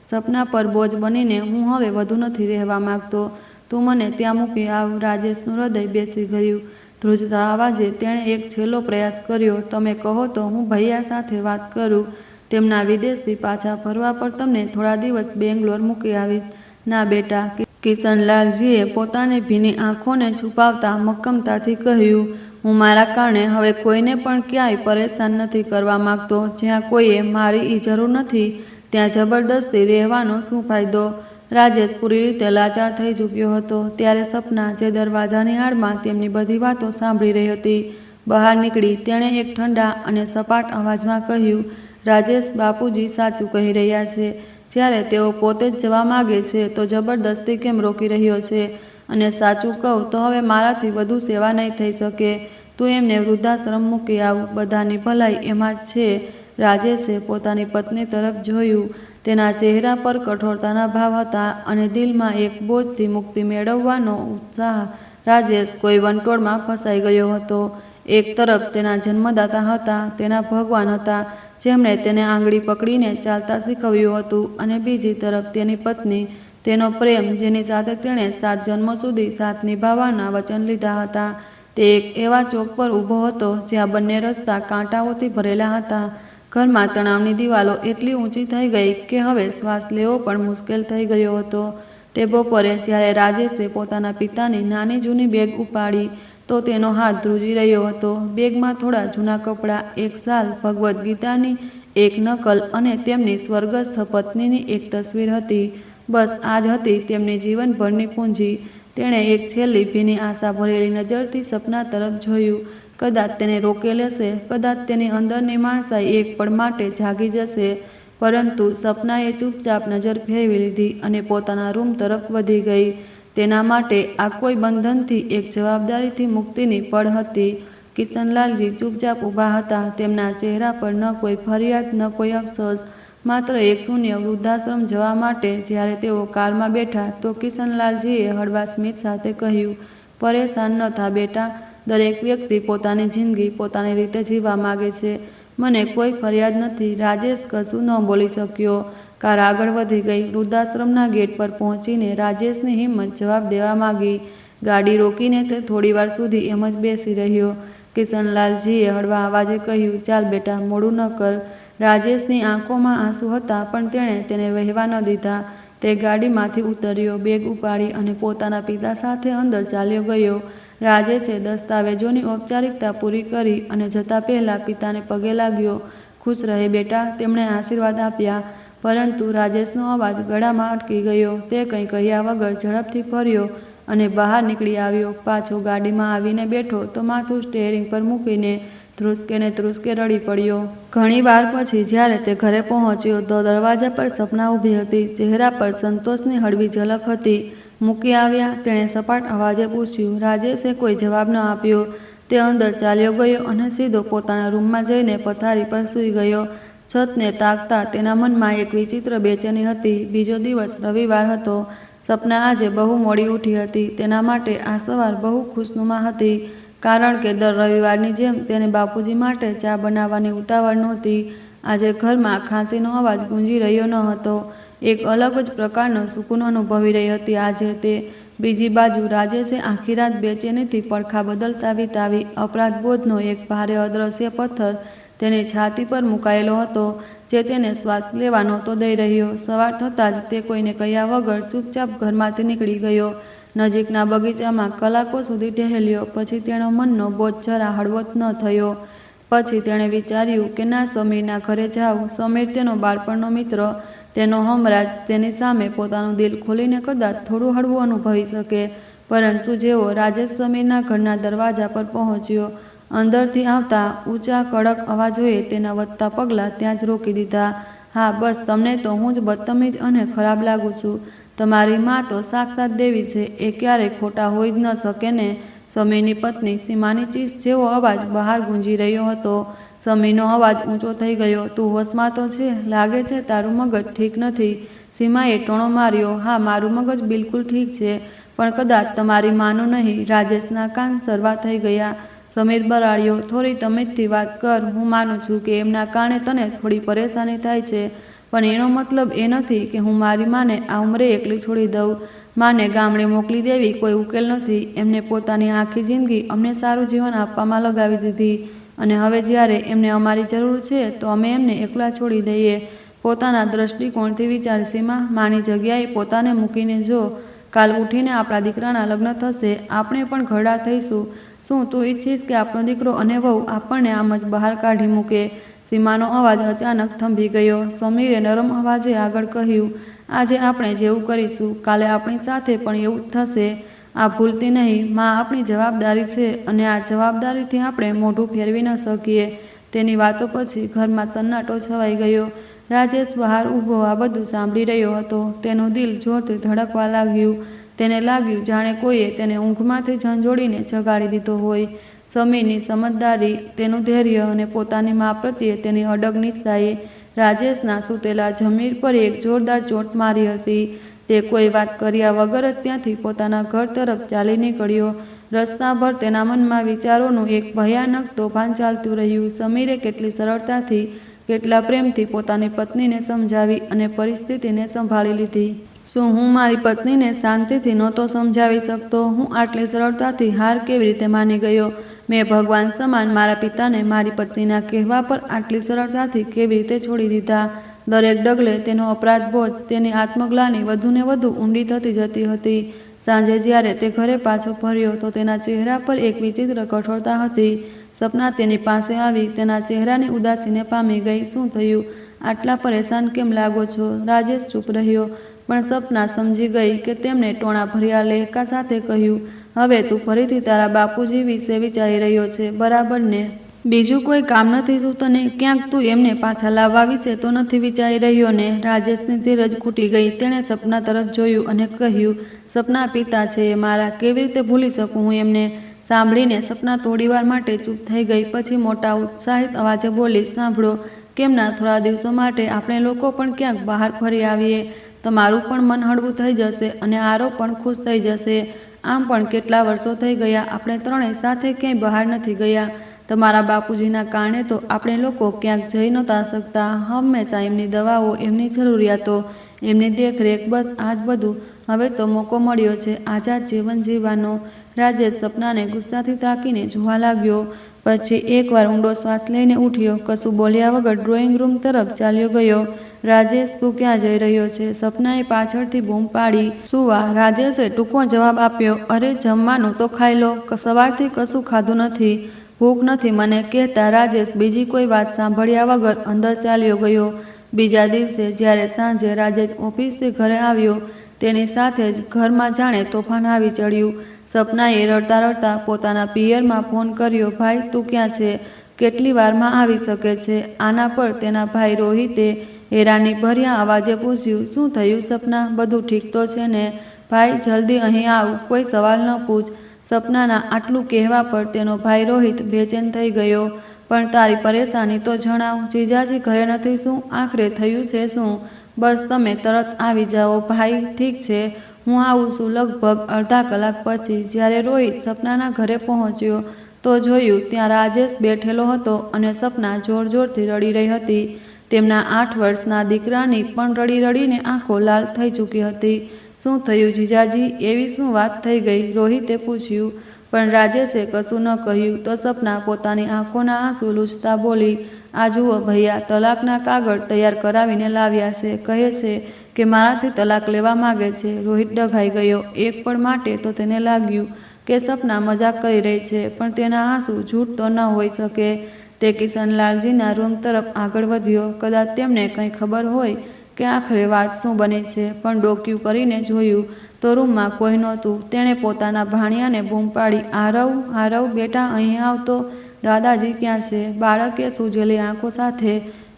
સપના પર બોજ બનીને હું હવે વધુ નથી રહેવા માંગતો. તું મને ત્યાં મૂકી આવ. રાજેશનું હૃદય બેસી ગયું. ધ્રુજતા અવાજે તેણે એક છેલ્લો પ્રયાસ કર્યો. તમે કહો તો હું ભૈયા સાથે વાત કરું. તેમના વિદેશથી પાછા ફરવા પર તમને થોડા દિવસ બેંગ્લોર મૂકી આવીશ. ના બેટા, કિશનલાલજીએ પોતાની ભીની આંખોને છુપાવતા મક્કમતાથી કહ્યું, હું મારા કારણે હવે કોઈને પણ ક્યાંય પરેશાન નથી કરવા માંગતો. જ્યાં કોઈએ મારી જરૂર નથી ત્યાં જબરદસ્તી રહેવાનો શું ફાયદો? રાજેશ પૂરી રીતે લાચાર થઈ ચૂક્યો હતો. ત્યારે સપના, જે દરવાજાની આડમાં તેમની બધી વાતો સાંભળી રહી હતી, બહાર નીકળી. તેણે એક ઠંડા અને સપાટ અવાજમાં કહ્યું, રાજેશ, બાપુજી સાચું કહી રહ્યા છે. જ્યારે તેઓ પોતે જ જવા માગે છે તો જબરદસ્તી કેમ રોકી રહ્યો છે? અને સાચું કહું તો હવે મારાથી વધુ સેવા નહીં થઈ શકે. તું એમને વૃદ્ધાશ્રમ મૂકી આવ. બધાની ભલાઈ એમાં જ છે. રાજેશે પોતાની પત્ની તરફ જોયું. તેના ચહેરા પર કઠોરતાના ભાવ હતા અને દિલમાં એક બોજથી મુક્તિ મેળવવાનો ઉત્સાહ. રાજેશ કોઈ વંટોળમાં ફસાઈ ગયો હતો. એક તરફ તેના જન્મદાતા હતા, તેના ભગવાન હતા, જેમણે તેને આંગળી પકડીને ચાલતા શીખવ્યું હતું, અને બીજી તરફ તેની પત્ની, તેનો પ્રેમ, જેની સાથે તેણે 7 જન્મો સુધી સાથ નિભાવવાના વચન લીધા હતા. તે એક એવા ચોક પર ઊભો હતો જ્યાં બંને રસ્તા કાંટાઓથી ભરેલા હતા. ઘરમાં તણાવની દિવાલો એટલી ઊંચી થઈ ગઈ કે હવે શ્વાસ લેવો પણ મુશ્કેલ થઈ ગયો હતો. તે બપોરે જ્યારે રાજેશે પોતાના પિતાની નાની જૂની બેગ ઉપાડી તો તેનો હાથ ધ્રુજી રહ્યો હતો. બેગમાં થોડા જૂના કપડાં, એક શાલ, ભગવદ્ ગીતાની એક નકલ અને તેમની સ્વર્ગસ્થ પત્નીની એક તસવીર હતી. બસ આ જ હતી તેમની જીવનભરની પૂંજી. તેણે એક છેલ્લી ભીની આશા ભરેલી નજરથી સપના તરફ જોયું. કદાચ તેને રોકી લેશે, કદાચ તેની અંદરની માણસાઈ એક પળ માટે જાગી જશે. પરંતુ સપનાએ ચૂપચાપ નજર ફેરવી લીધી અને પોતાના રૂમ તરફ વધી ગઈ. તેના માટે આ કોઈ બંધનથી, એક જવાબદારીથી મુક્તિની પળ હતી. કિશનલાલજી ચૂપચાપ ઊભા હતા. તેમના ચહેરા પર ન કોઈ ફરિયાદ, ન કોઈ અફસોસ, માત્ર એક શૂન્ય વૃદ્ધાશ્રમ જવા માટે. જ્યારે તેઓ કારમાં બેઠા તો કિશનલાલજીએ હળવા સ્મિત સાથે કહ્યું, પરેશાન ન થા બેટા, દરેક વ્યક્તિ પોતાની જિંદગી પોતાની રીતે જીવવા માગે છે. મને કોઈ ફરિયાદ નથી. રાજેશ કશું ન બોલી શક્યો. કાર આગળ વધી ગઈ. વૃદ્ધાશ્રમના ગેટ પર પહોંચીને રાજેશની હિંમત જવાબ દેવા માંગી. ગાડી રોકીને તે થોડીવાર સુધી એમ જ બેસી રહ્યો. કિશનલાલજીએ હળવા અવાજે કહ્યું, ચાલ બેટા, મોડું ન કર. રાજેશની આંખોમાં આંસુ હતા, પણ તેણે તેને વહેવા ન દીધા. તે ગાડીમાંથી ઉતર્યો, બેગ ઉપાડી અને પોતાના પિતા સાથે અંદર ચાલ્યો ગયો. રાજેશે દસ્તાવેજોની ઔપચારિકતા પૂરી કરી અને જતા પહેલા પિતાને પગે લાગ્યો. ખુશ રહે બેટા, તેમણે આશીર્વાદ આપ્યા. પરંતુ રાજેશનો અવાજ ગળામાં અટકી ગયો. તે કંઈ કહ્યા વગર ઝડપથી ફર્યો અને બહાર નીકળી આવ્યો. પાછો ગાડીમાં આવીને બેઠો તો માથું સ્ટેરિંગ પર મૂકીને ધ્રુસકે ને ધ્રુસકે રડી પડ્યો. ઘણી વાર પછી જ્યારે તે ઘરે પહોંચ્યો તો દરવાજા પર સપના ઊભી હતી. ચહેરા પર સંતોષની હળવી ઝલક હતી. મૂકી આવ્યા? તેણે સપાટ અવાજે પૂછ્યું. રાજેશે કોઈ જવાબ ન આપ્યો. તે અંદર ચાલ્યો ગયો અને સીધો પોતાના રૂમમાં જઈને પથારી પર સૂઈ ગયો. છતને તાકતા તેના મનમાં એક વિચિત્ર બેચેની હતી. બીજો દિવસ રવિવાર હતો. સપના આજે બહુ મોડી ઉઠી હતી. તેના માટે આ સવાર બહુ ખુશનુમા હતી, કારણ કે દર રવિવારની જેમ તેને બાપુજી માટે ચા બનાવવાની ઉતાવળ નહોતી. આજે ઘરમાં ખાંસીનો અવાજ ગુંજી રહ્યો ન હતો. એક અલગ જ પ્રકારનો સુકૂન અનુભવી રહી હતી આજે તે. બીજી બાજુ રાજેશે આખી રાત બેચેનીથી પડખા બદલતા વિતાવી. અપરાધબોધનો એક ભારે અદ્રશ્ય પથ્થર તેની છાતી પર મુકાયેલો હતો, જે તેને શ્વાસ લેવા નહોતો દઈ રહ્યો. સવાર થતાં જ તે કોઈને કહ્યા વગર ચૂપચાપ ઘરમાંથી નીકળી ગયો. નજીકના બગીચામાં કલાકો સુધી ટહેલ્યો. પછી તેનો મનનો બોજ જરા હળવો ન થયો. પછી તેણે વિચાર્યું કે ના, સમીરના ઘરે જાઉં. સમીર તેનો બાળપણનો મિત્ર, તેનો હમરાજ, તેની સામે પોતાનું દિલ ખોલીને કદાચ થોડું હળવું અનુભવી શકે. પરંતુ જેવો રાજેશ સમીરના ઘરના દરવાજા પર પહોંચ્યો, અંદરથી આવતા ઊંચા કડક અવાજોએ તેના વધતા પગલાં ત્યાં જ રોકી દીધા. હા, બસ તમને તો હું જ બદતમીજ અને ખરાબ લાગુ છું. તમારી માં તો સાક્ષાત દેવી છે. એ ક્યારેય ખોટા હોઈ જ ન શકે ને? સમીરની પત્ની સીમાની ચીસ જેવો અવાજ બહાર ગુંજી રહ્યો હતો. સમીનો અવાજ ઊંચો થઈ ગયો. તું હોશમાં તો છે? લાગે છે તારું મગજ ઠીક નથી. સીમાએ ટોણો માર્યો. હા, મારું મગજ બિલકુલ ઠીક છે, પણ કદાચ તમારી માનું નહીં. રાજેશના કાન સરવા થઈ ગયા. સમીર બરાડ્યો, થોડી તમીદથી વાત કર. હું માનું છું કે એમના કારણે તને થોડી પરેશાની થાય છે, પણ એનો મતલબ એ નથી કે હું મારી માને આ ઉંમરે એકલી છોડી દઉં. માને ગામડે મોકલી દેવી કોઈ ઉકેલ નથી. એમને પોતાની આખી જિંદગી અમને સારું જીવન આપવામાં લગાવી દીધી, અને હવે જ્યારે એમને અમારી જરૂર છે તો અમે એમને એકલા છોડી દઈએ? પોતાના દ્રષ્ટિકોણથી વિચાર સીમા. માની જગ્યાએ પોતાને મૂકીને જો. કાલ ઉઠીને આપણા દીકરાના લગ્ન થશે, આપણે પણ ઘરડા થઈશું. શું તું ઈચ્છીશ કે આપણો દીકરો અને વહુ આપણને આમ જ બહાર કાઢી મૂકે? સીમાનો અવાજ અચાનક થંભી ગયો. સમીરે નરમ અવાજે આગળ કહ્યું, આજે આપણે જેવું કરીશું, કાલે આપણી સાથે પણ એવું જ થશે. આ ભૂલતી નહીં. માં આપણી જવાબદારી છે, અને આ જવાબદારીથી આપણે મોઢું ફેરવી ન શકીએ. તેની વાતો પછી ઘરમાં સન્નાટો છવાઈ ગયો. રાજેશ બહાર ઊભો આ બધું સાંભળી રહ્યો હતો. તેનું દિલ જોરથી ધડકવા લાગ્યું. તેને લાગ્યું જાણે કોઈએ તેને ઊંઘમાંથી ઝંઝોડીને જગાડી દીધો હોય. સમીરની સમજદારી, તેનું ધૈર્ય અને પોતાની મા પ્રત્યે તેની અડગ નિષ્ઠાએ રાજેશના સૂતેલા જમીર પર એક જોરદાર ચોટ મારી હતી. તે કોઈ વાત કર્યા વગર જ ત્યાંથી પોતાના ઘર તરફ ચાલી નીકળ્યો. રસ્તાભર તેના મનમાં વિચારોનું એક ભયાનક તોફાન ચાલતું રહ્યું. સમીરે કેટલી સરળતાથી, કેટલા પ્રેમથી પોતાની પત્નીને સમજાવી અને પરિસ્થિતિને સંભાળી લીધી. શું હું મારી પત્નીને શાંતિથી નહોતો સમજાવી શકતો? હું આટલી સરળતાથી હાર કેવી રીતે માની ગયો? મેં ભગવાન સમાન મારા પિતાને મારી પત્નીના કહેવા પર આટલી સરળતાથી કેવી રીતે છોડી દીધા? દરેક ડગલે તેનો અપરાધબોધ, તેની આત્મગ્લાનિ વધુને વધુ ઊંડી થતી જતી હતી. સાંજે જ્યારે તે ઘરે પાછો ફર્યો તો તેના ચહેરા પર એક વિચિત્ર કઠોરતા હતી. સપના તેની પાસે આવી તેના ચહેરાની ઉદાસીને પામી ગઈ. શું થયું? આટલા પરેશાન કેમ લાગો છો? રાજેશ ચૂપ રહ્યો, પણ સપના સમજી ગઈ કે તેમણે ટોણા ભર્યા લહેકા સાથે કહ્યું, હવે તું ફરીથી તારા બાપુજી વિશે વિચારી રહ્યો છે, બરાબર ને? બીજું કોઈ કામ નથી શું તને? ક્યાંક તું એમને પાછા લાવવા વિશે તો નથી વિચારી રહ્યો ને? રાજેશની ધીરજ ખૂટી ગઈ. તેણે સપના તરફ જોયું અને કહ્યું, સપના પિતા છે એ મારા, કેવી રીતે ભૂલી શકું હું એમને? સાંભળીને સપના થોડીવાર માટે ચૂપ થઈ ગઈ. પછી મોટા ઉત્સાહિત અવાજે બોલી, સાંભળો, કેમના થોડા દિવસો માટે આપણે લોકો પણ ક્યાંક બહાર ફરી આવીએ. તમારું પણ મન હળવું થઈ જશે અને આરો પણ ખુશ થઈ જશે. આમ પણ કેટલા વર્ષો થઈ ગયા આપણે ત્રણેય સાથે ક્યાંય બહાર નથી ગયા. તમારા બાપુજીના કારણે તો આપણે લોકો ક્યાંક જઈ નહોતા શકતા. હંમેશા એમની દવાઓ, એમની જરૂરિયાતો, એમની દેખરેખ, બસ આ જ બધું. હવે તો મોકો મળ્યો છે આઝાદ જીવન જીવવાનો. રાજેશ સપનાને ગુસ્સાથી તાકીને જોવા લાગ્યો. પછી એકવાર ઊંડો શ્વાસ લઈને ઉઠ્યો. કશું બોલ્યા વગર ડ્રોઈંગ રૂમ તરફ ચાલ્યો ગયો. રાજેશ, તું ક્યાં જઈ રહ્યો છે? સપનાએ પાછળથી બૂમ પાડી. સુવા. રાજેશે ટૂંકો જવાબ આપ્યો. અરે જમવાનું તો ખાઈ લો, સવારથી કશું ખાધું નથી, ભૂખ નથી મને, કહેતા રાજેશ બીજી કોઈ વાત સાંભળ્યા વગર અંદર ચાલ્યો ગયો. બીજા દિવસે જ્યારે સાંજે રાજેશ ઓફિસથી ઘરે આવ્યો, તેની સાથે જ ઘરમાં જાણે તોફાન આવી ચડ્યું. સપનાએ રડતા રડતા પોતાના પિયરમાં ફોન કર્યો. ભાઈ, તું ક્યાં છે? કેટલી વારમાં આવી શકે છે? આના પર તેના ભાઈ રોહિતે હેરાની ભર્યા અવાજે પૂછ્યું, શું થયું સપના? બધું ઠીક તો છે ને? ભાઈ જલ્દી અહીં આવ, કોઈ સવાલ ન પૂછ. સપનાના આટલું કહેવા પર તેનો ભાઈ રોહિત બેચેન થઈ ગયો. પણ તારી પરેશાની તો જણાવ. જીજાજી ઘરે નથી શું? આખરે થયું છે શું? બસ તમે તરત આવી જાઓ. ભાઈ, ઠીક છે, હું આવું છું. લગભગ અડધા કલાક પછી જ્યારે રોહિત સપનાના ઘરે પહોંચ્યો તો જોયું ત્યાં રાજેશ બેઠેલો હતો અને સપના જોર જોરથી રડી રહી હતી. તેમના 8 વર્ષના દીકરાની પણ રડી રડીને આંખો લાલ થઈ ચૂકી હતી. શું થયું જીજાજી? એવી શું વાત થઈ ગઈ? રોહિતે પૂછ્યું. પણ રાજેશે કશું ન કહ્યું તો સપના પોતાની આંખોના આંસુ લૂછતા બોલી, આ જુઓ ભૈયા, તલાકના કાગળ તૈયાર કરાવીને લાવ્યા છે. કહે છે કે મારાથી તલાક લેવા માગે છે. રોહિત ડઘાઈ ગયો. એક પળ માટે તો તેને લાગ્યું કે સપના મજાક કરી રહી છે, પણ તેના આંસુ જૂઠ તો ન હોઈ શકે. તે કિશનલાલજીના રૂમ તરફ આગળ વધ્યો. કદાચ તેમને કંઈ ખબર હોય કે આખરે વાત શું બની છે, પણ ડોક્યું કરીને જોયું તો રૂમમાં કોઈ નહોતું. તેણે પોતાના ભાણિયાને બૂમ પાડી, આરવ, આરવ બેટા, અહીં આવતો. દાદાજી ક્યાં છે? બાળકે સૂજેલી આંખો સાથે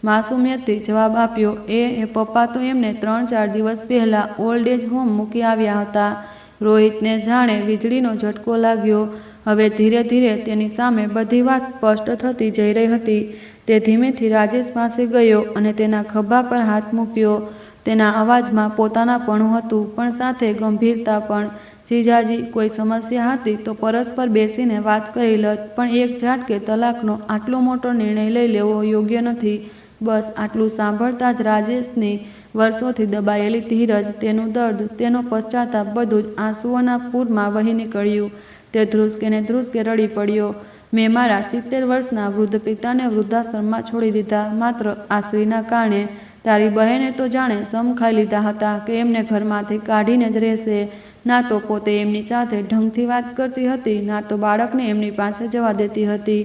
માસુમિયતથી જવાબ આપ્યો, એ પપ્પા તો એમને 3-4 દિવસ પહેલાં ઓલ્ડ એજ હોમ મૂકી આવ્યા હતા. રોહિતને જાણે વીજળીનો ઝટકો લાગ્યો. હવે ધીરે ધીરે તેની સામે બધી વાત સ્પષ્ટ થતી જઈ રહી હતી. તે ધીમેથી રાજેશ પાસે ગયો અને તેના ખભા પર હાથ મૂક્યો. તેના અવાજમાં પોતાનાપણું હતું, પણ સાથે ગંભીરતા પણ. જીજાજી, કોઈ સમસ્યા હતી તો પરસ્પર બેસીને વાત કરી લત, પણ એક ઝાટકે તલાકનો આટલો મોટો નિર્ણય લઈ લેવો યોગ્ય નથી. બસ આટલું સાંભળતા જ રાજેશની વર્ષોથી દબાયેલી ધીરજ, તેનું દર્દ, તેનો પશ્ચાતાપ બધું જ આંસુઓના પૂરમાં વહી નીકળ્યું. તે ધ્રુસકે ને ધ્રુસકે રડી પડ્યો. મેં મારા 70 વર્ષના વૃદ્ધ પિતાને વૃદ્ધાશ્રમમાં છોડી દીધા, માત્ર આ સ્ત્રીના કારણે. તારી બહેને તો જાણે સમ ખાઈ લીધા હતા કે એમને ઘરમાંથી કાઢીને જ રહેશે. ના તો પોતે એમની સાથે ઢંગથી વાત કરતી હતી, ના તો બાળકને એમની પાસે જવા દેતી હતી.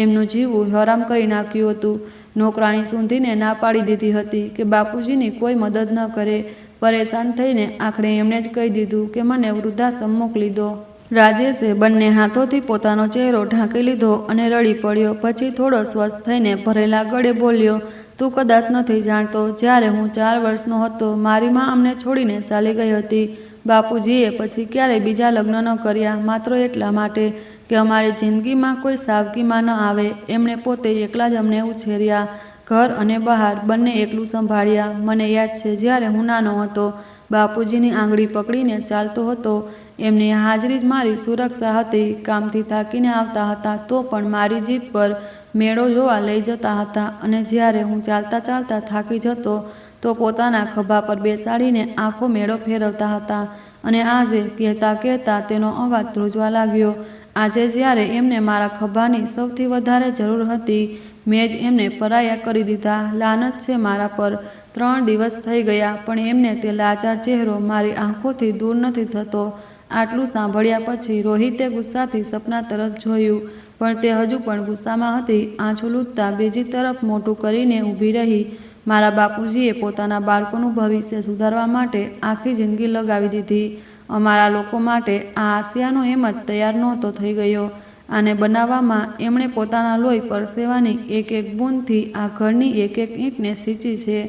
એમનું જીવવું હરામ કરી નાખ્યું હતું. નોકરાણી સૂંધીને ના પાડી દીધી હતી કે બાપુજીની કોઈ મદદ ન કરે. પરેશાન થઈને આખરે એમણે જ કહી દીધું કે મને વૃદ્ધાશ્રમ મોકલી દો. રાજેશે બંને હાથોથી પોતાનો ચહેરો ઢાંકી લીધો અને રડી પડ્યો. પછી થોડો સ્વસ્થ થઈને ભરેલા ગળે બોલ્યો, તું કદાચ નથી જાણતો, જ્યારે હું 4 વર્ષનો હતો મારી માં અમને છોડીને ચાલી ગઈ હતી. બાપુજીએ પછી ક્યારેય બીજા લગ્ન ન કર્યા, માત્ર એટલા માટે કે અમારી જિંદગીમાં કોઈ સાવકીમાં ન આવે. એમણે પોતે એકલા જ અમને ઉછેર્યા, ઘર અને બહાર બંને એકલું સંભાળ્યા. મને યાદ છે જ્યારે હું નાનો હતો, બાપુજીની આંગળી પકડીને ચાલતો હતો. એમની હાજરી જ મારી સુરક્ષા હતી. કામથી થાકીને આવતા હતા તો પણ મારી જીદ પર મેળો જોવા લઈ જતા હતા, અને જ્યારે હું ચાલતા ચાલતા થાકી જતો તો પોતાના ખભા પર બેસાડીને આખો મેળો ફેરવતા હતા. અને આજે કહેતા કહેતા તેનો અવાજ ધ્રુજવા લાગ્યો. આજે જ્યારે એમને મારા ખભાની સૌથી વધારે જરૂર હતી, મેં જ એમને પરાયા કરી દીધા. લાનત છે મારા પર. 3 દિવસ થઈ ગયા પણ એમને તે લાચાર ચહેરો મારી આંખોથી દૂર નથી થતો. આટલું સાંભળ્યા પછી રોહિતે ગુસ્સાથી સપના તરફ જોયું, પણ તે હજુ પણ ગુસ્સામાં હતી. આંચું લૂંટતા બીજી તરફ મોટું કરીને ઊભી રહી. મારા બાપુજીએ પોતાના બાળકોનું ભવિષ્ય સુધારવા માટે આખી જિંદગી લગાવી દીધી. અમારા લોકો માટે આ આસિયાનો હેમત તૈયાર નહોતો થઈ ગયો. આને બનાવવામાં એમણે પોતાના લોહી પરસેવાની એક એક બૂંદથી આ ઘરની એક એક ઈંટને સીંચી છે.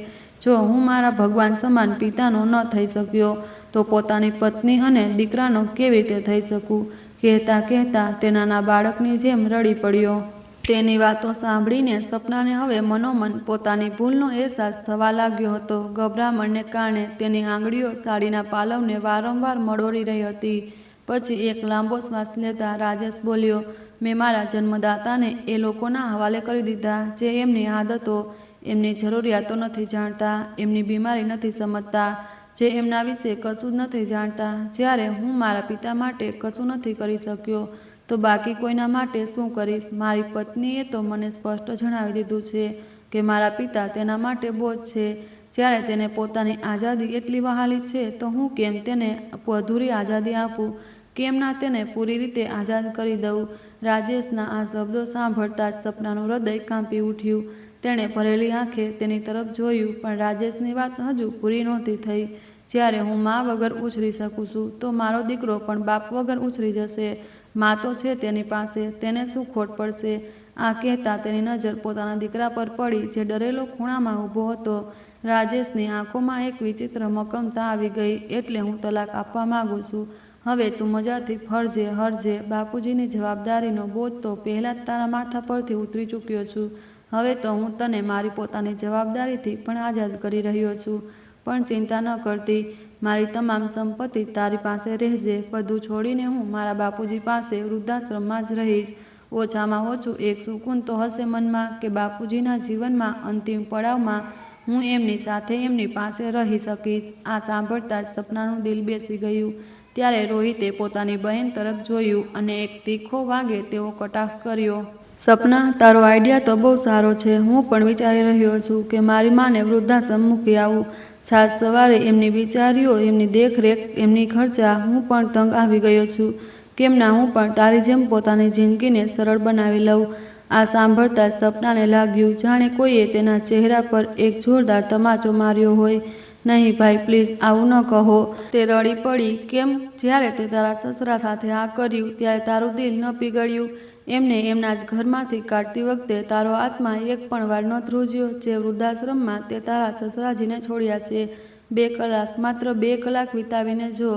જો હું મારા ભગવાન સમાન પિતાનો ન થઈ શક્યો તો પોતાની પત્ની અને દીકરાનો કેવી રીતે થઈ શકું? કહેતા કહેતા તે નાના બાળકની જેમ રડી પડ્યો. તેની વાતો સાંભળીને સપનાને હવે મનોમન પોતાની ભૂલનો અહેસાસ થવા લાગ્યો હતો. ગભરામણને કારણે તેની આંગળીઓ સાડીના પાલવને વારંવાર મળોરી રહી હતી. પછી એક લાંબો શ્વાસ લેતા રાજેશ બોલ્યો, મેં મારા જન્મદાતાને એ લોકોના હવાલે કરી દીધા જે એમની આદતો, એમની જરૂરિયાતો નથી જાણતા, એમની બીમારી નથી સમજતા, જે એમના વિશે કશું જ નથી જાણતા. જ્યારે હું મારા પિતા માટે કશું નથી કરી શક્યો તો બાકી કોઈના માટે શું કરીશ? મારી પત્નીએ તો મને સ્પષ્ટ જણાવી દીધું છે કે મારા પિતા તેના માટે બોજ છે. જ્યારે તેને પોતાની આઝાદી એટલી વહાલી છે તો હું કેમ તેને અધૂરી આઝાદી આપું? કેમ ના તેને પૂરી રીતે આઝાદ કરી દઉં? રાજેશના આ શબ્દો સાંભળતા જ સપનાનું હૃદય કાંપી ઉઠ્યું. તેણે ભરેલી આંખે તેની તરફ જોયું, પણ રાજેશની વાત હજુ પૂરી નહોતી થઈ. જ્યારે હું મા વગર ઉછરી શકું છું તો મારો દીકરો પણ બાપ વગર ઉછરી જશે. મા તો છે તેની પાસે, તેને શું ખોટ પડશે? આ કહેતા તેની નજર પોતાના દીકરા પર પડી જે ડરેલો ખૂણામાં ઊભો હતો. રાજેશની આંખોમાં એક વિચિત્ર મક્કમતા આવી ગઈ. એટલે હું તલાક આપવા માંગુ છું. હવે તું મજાથી ફરજે હરજે. બાપુજીની જવાબદારીનો બોજ તો પહેલાં જ તારા માથા પરથી ઉતરી ચૂક્યો છું. હવે તો હું તને મારી પોતાની જવાબદારીથી પણ આઝાદ કરી રહ્યો છું. પણ ચિંતા ન કરતી, મારી તમામ સંપત્તિ તારી પાસે રહેજે. બધું છોડીને હું મારા બાપુજી પાસે વૃદ્ધાશ્રમમાં જ રહીશ. ઓછામાં ઓછું એક સુકૂન તો હશે મનમાં કે બાપુજીના જીવનમાં અંતિમ પડાવમાં હું એમની સાથે એમની પાસે રહી શકીશ. આ સાંભળતા જ સપનાનું દિલ બેસી ગયું. ત્યારે રોહિતે પોતાની બહેન તરફ જોયું અને એક તીખો વાગે તેવો કટાક્ષ કર્યો. સપના, તારો આઈડિયા તો બહુ સારો છે. હું પણ વિચારી રહ્યો છું કે મારી માને વૃદ્ધાશ્રમ મૂકી આવું. સાત સવારે એમની બિચારીઓ, એમની દેખરેખ, એમની ખર્ચા. હું પણ તંગ આવી ગયો છું. કેમ ના હું પણ તારી જેમ પોતાની જિંદગીને સરળ બનાવી લઉં. આ સાંભળતા જ સપનાને લાગ્યું જાણે કોઈએ તેના ચહેરા પર એક જોરદાર તમાચો માર્યો હોય. નહીં ભાઈ, પ્લીઝ આવું ન કહો. તે રડી પડી. કેમ? જ્યારે તે તારા સસરા સાથે આ કર્યું ત્યારે તારું દિલ ન પીગળ્યું? એમને એમના જ ઘરમાંથી કાઢતી વખતે તારો આત્મા એક પણ વાર ન ધ્રુજ્યો? જે વૃદ્ધાશ્રમમાં તે તારા સસરાજીને છોડ્યા છે. 2 કલાક, માત્ર 2 કલાક વિતાવીને જો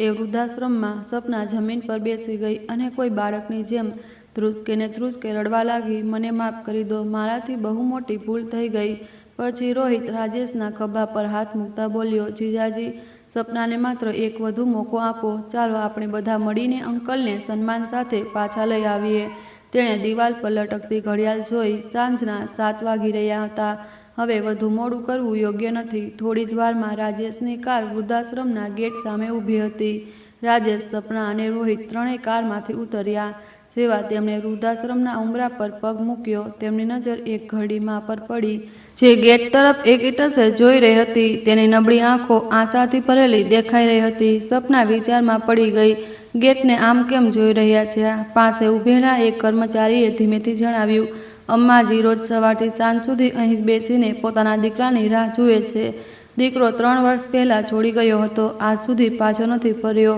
એ વૃદ્ધાશ્રમમાં. સપના જમીન પર બેસી ગઈ અને કોઈ બાળકની જેમ ધ્રુસકે ને ધ્રુસકે રડવા લાગી. મને માફ કરી દો, મારાથી બહુ મોટી ભૂલ થઈ ગઈ. પછી રોહિત રાજેશના ખભા પર હાથ મૂકતા બોલ્યો, જીજાજી, સપનાને માત્ર એક વધુ મોકો આપો. ચાલો આપણે બધા મળીને અંકલને સન્માન સાથે પાછા લઈ આવીએ. તેણે દિવાલ પર લટકતી ઘડિયાળ જોઈ. સાંજના 7 વાગી રહ્યા હતા. હવે વધુ મોડું કરવું યોગ્ય નથી. થોડી જ વારમાં રાજેશની કાર વૃદ્ધાશ્રમના ગેટ સામે ઊભી હતી. રાજેશ, સપના અને રોહિત ત્રણેય કારમાંથી ઉતર્યા. જેવા તેમણે વૃદ્ધાશ્રમના ઉંબરા પર પગ મૂક્યો, તેમની નજર એક ઘરડીમાં પર પડી જે ગેટ તરફ એકટસે જોઈ રહી હતી. તેની નબળી આંખો આશાથી ભરેલી દેખાઈ રહી હતી. સપના વિચારમાં પડી ગઈ. ગેટને આમ કેમ જોઈ રહ્યા છે? પાસે ઊભેલા એક કર્મચારીએ ધીમેથી જણાવ્યું, અમ્માજી રોજ સવારથી સાંજ સુધી અહીં જ બેસીને પોતાના દીકરાની રાહ જુએ છે. દીકરો 3 વર્ષ પહેલાં છોડી ગયો હતો. આજ સુધી પાછો નથી ફર્યો.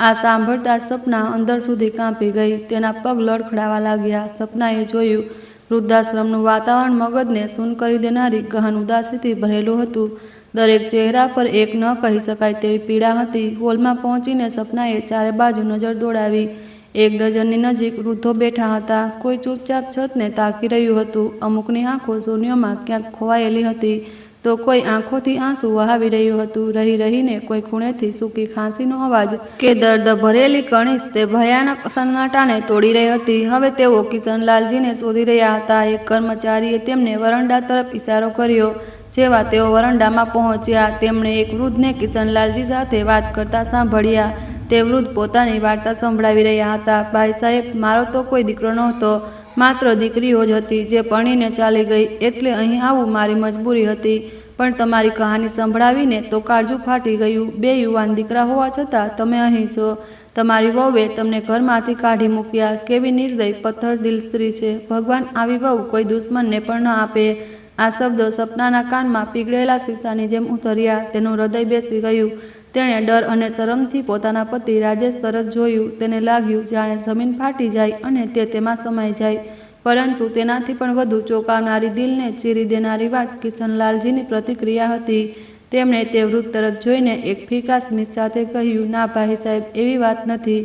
આ સાંભળતા સપના અંદર સુધી કાંપી ગઈ. તેના પગ લડખડાવા લાગ્યા. સપનાએ જોયું વૃદ્ધાશ્રમનું વાતાવરણ મગજને સૂન કરી દેનારી ગહન ઉદાસીથી ભરેલું હતું. દરેક ચહેરા પર એક ન કહી શકાય તેવી પીડા હતી. હોલમાં પહોંચીને સપનાએ ચારે બાજુ નજર દોડાવી. 1 ડઝનની નજીક વૃદ્ધો બેઠા હતા. કોઈ ચૂપચાપ છતને તાકી રહ્યું હતું. અમુકની આંખો શૂન્યમાં ક્યાંક ખોવાયેલી હતી. તો કોઈ આંખોથી આંસુ વહાવી રહ્યું હતું. રહી રહીને કોઈ ખૂણેથી સૂકી ખાંસીનો અવાજ કે દર્દ ભરેલી કણીશ તે ભયાનક સન્નાટાને તોડી રહી હતી. હવે તેઓ કિશનલાલજીને શોધી રહ્યા હતા. એક કર્મચારીએ તેમને વરંડા તરફ ઇશારો કર્યો. જેવા તેઓ વરંડામાં પહોંચ્યા, તેમણે એક વૃદ્ધને કિશનલાલજી સાથે વાત કરતા સાંભળ્યા. તે વૃદ્ધ પોતાની વાર્તા સંભળાવી રહ્યા હતા. ભાઈ સાહેબ, મારો તો કોઈ દીકરો નહોતો, માત્ર દીકરીઓ જ હતી જે પરણીને ચાલી ગઈ, એટલે અહીં આવવું મારી મજબૂરી હતી. પણ તમારી કહાની સંભળાવીને તો કાળજું ફાટી ગયું. 2 યુવાન દીકરા હોવા છતાં તમે અહીં છો. તમારી વહુએ તમને ઘરમાંથી કાઢી મૂક્યા. કેવી નિર્દય પથ્થરદિલ સ્ત્રી છે. ભગવાન આવી વહુ કોઈ દુશ્મનને પણ ન આપે. આ શબ્દો સપનાના કાનમાં પીગળેલા શીશાની જેમ ઉતર્યા. તેનું હૃદય બેસી ગયું. તેણે ડર અને શરમથી પોતાના પતિ રાજેશ તરફ જોયું. તેને લાગ્યું જાણે જમીન ફાટી જાય અને તે તેમાં સમાઈ જાય. પરંતુ તેનાથી પણ વધુ ચોંકાવનારી, દિલને ચીરી દેનારી વાત કિશનલાલજીની પ્રતિક્રિયા હતી. તેમણે તે વૃદ્ધ તરફ જોઈને એક ફીકા સ્મિત સાથે કહ્યું, ના ભાઈ સાહેબ, એવી વાત નથી.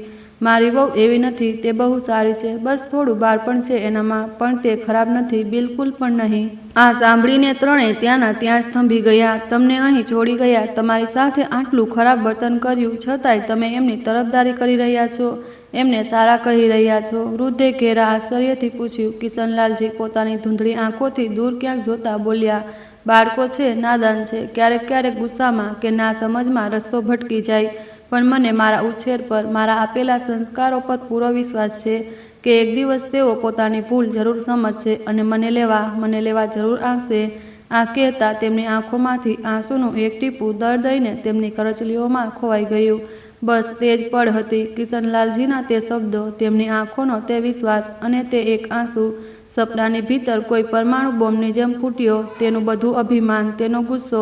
મારી વહુ એવી નથી. તે બહુ સારી છે. બસ થોડું બાળપણ છે એનામાં, પણ તે ખરાબ નથી, બિલકુલ પણ નહીં. આ સાંભળીને ત્રણેય ત્યાંના ત્યાં જ થંભી ગયા. તમને અહીં છોડી ગયા, તમારી સાથે આટલું ખરાબ વર્તન કર્યું, છતાંય તમે એમની તરફદારી કરી રહ્યા છો, એમને સારા કહી રહ્યા છો? વૃદ્ધે ઘેરા આશ્ચર્યથી પૂછ્યું. કિશનલાલજી પોતાની ધૂંધળી આંખોથી દૂર ક્યાંક જોતા બોલ્યા, બાળકો છે, નાદાન છે, ક્યારેક ક્યારેક ગુસ્સામાં કે ના સમજમાં રસ્તો ભટકી જાય. પણ મને મારા ઉછેર પર, મારા આપેલા સંસ્કારો પર પૂરો વિશ્વાસ છે કે એક દિવસ તેઓ પોતાની ભૂલ જરૂર સમજશે અને મને લેવા જરૂર આવશે. આ કહેતા તેમની આંખોમાંથી આંસુનું એક ટીપું દર દઈને તેમની કરચલીઓમાં ખોવાઈ ગયું. બસ તે જ પળ હતી. કિશનલાલજીના તે શબ્દો, તેમની આંખોનો તે વિશ્વાસ અને તે એક આંસુ સપનાની ભીતર કોઈ પરમાણુ બોમ્બની જેમ ફૂટ્યો. તેનું બધું અભિમાન, તેનો ગુસ્સો,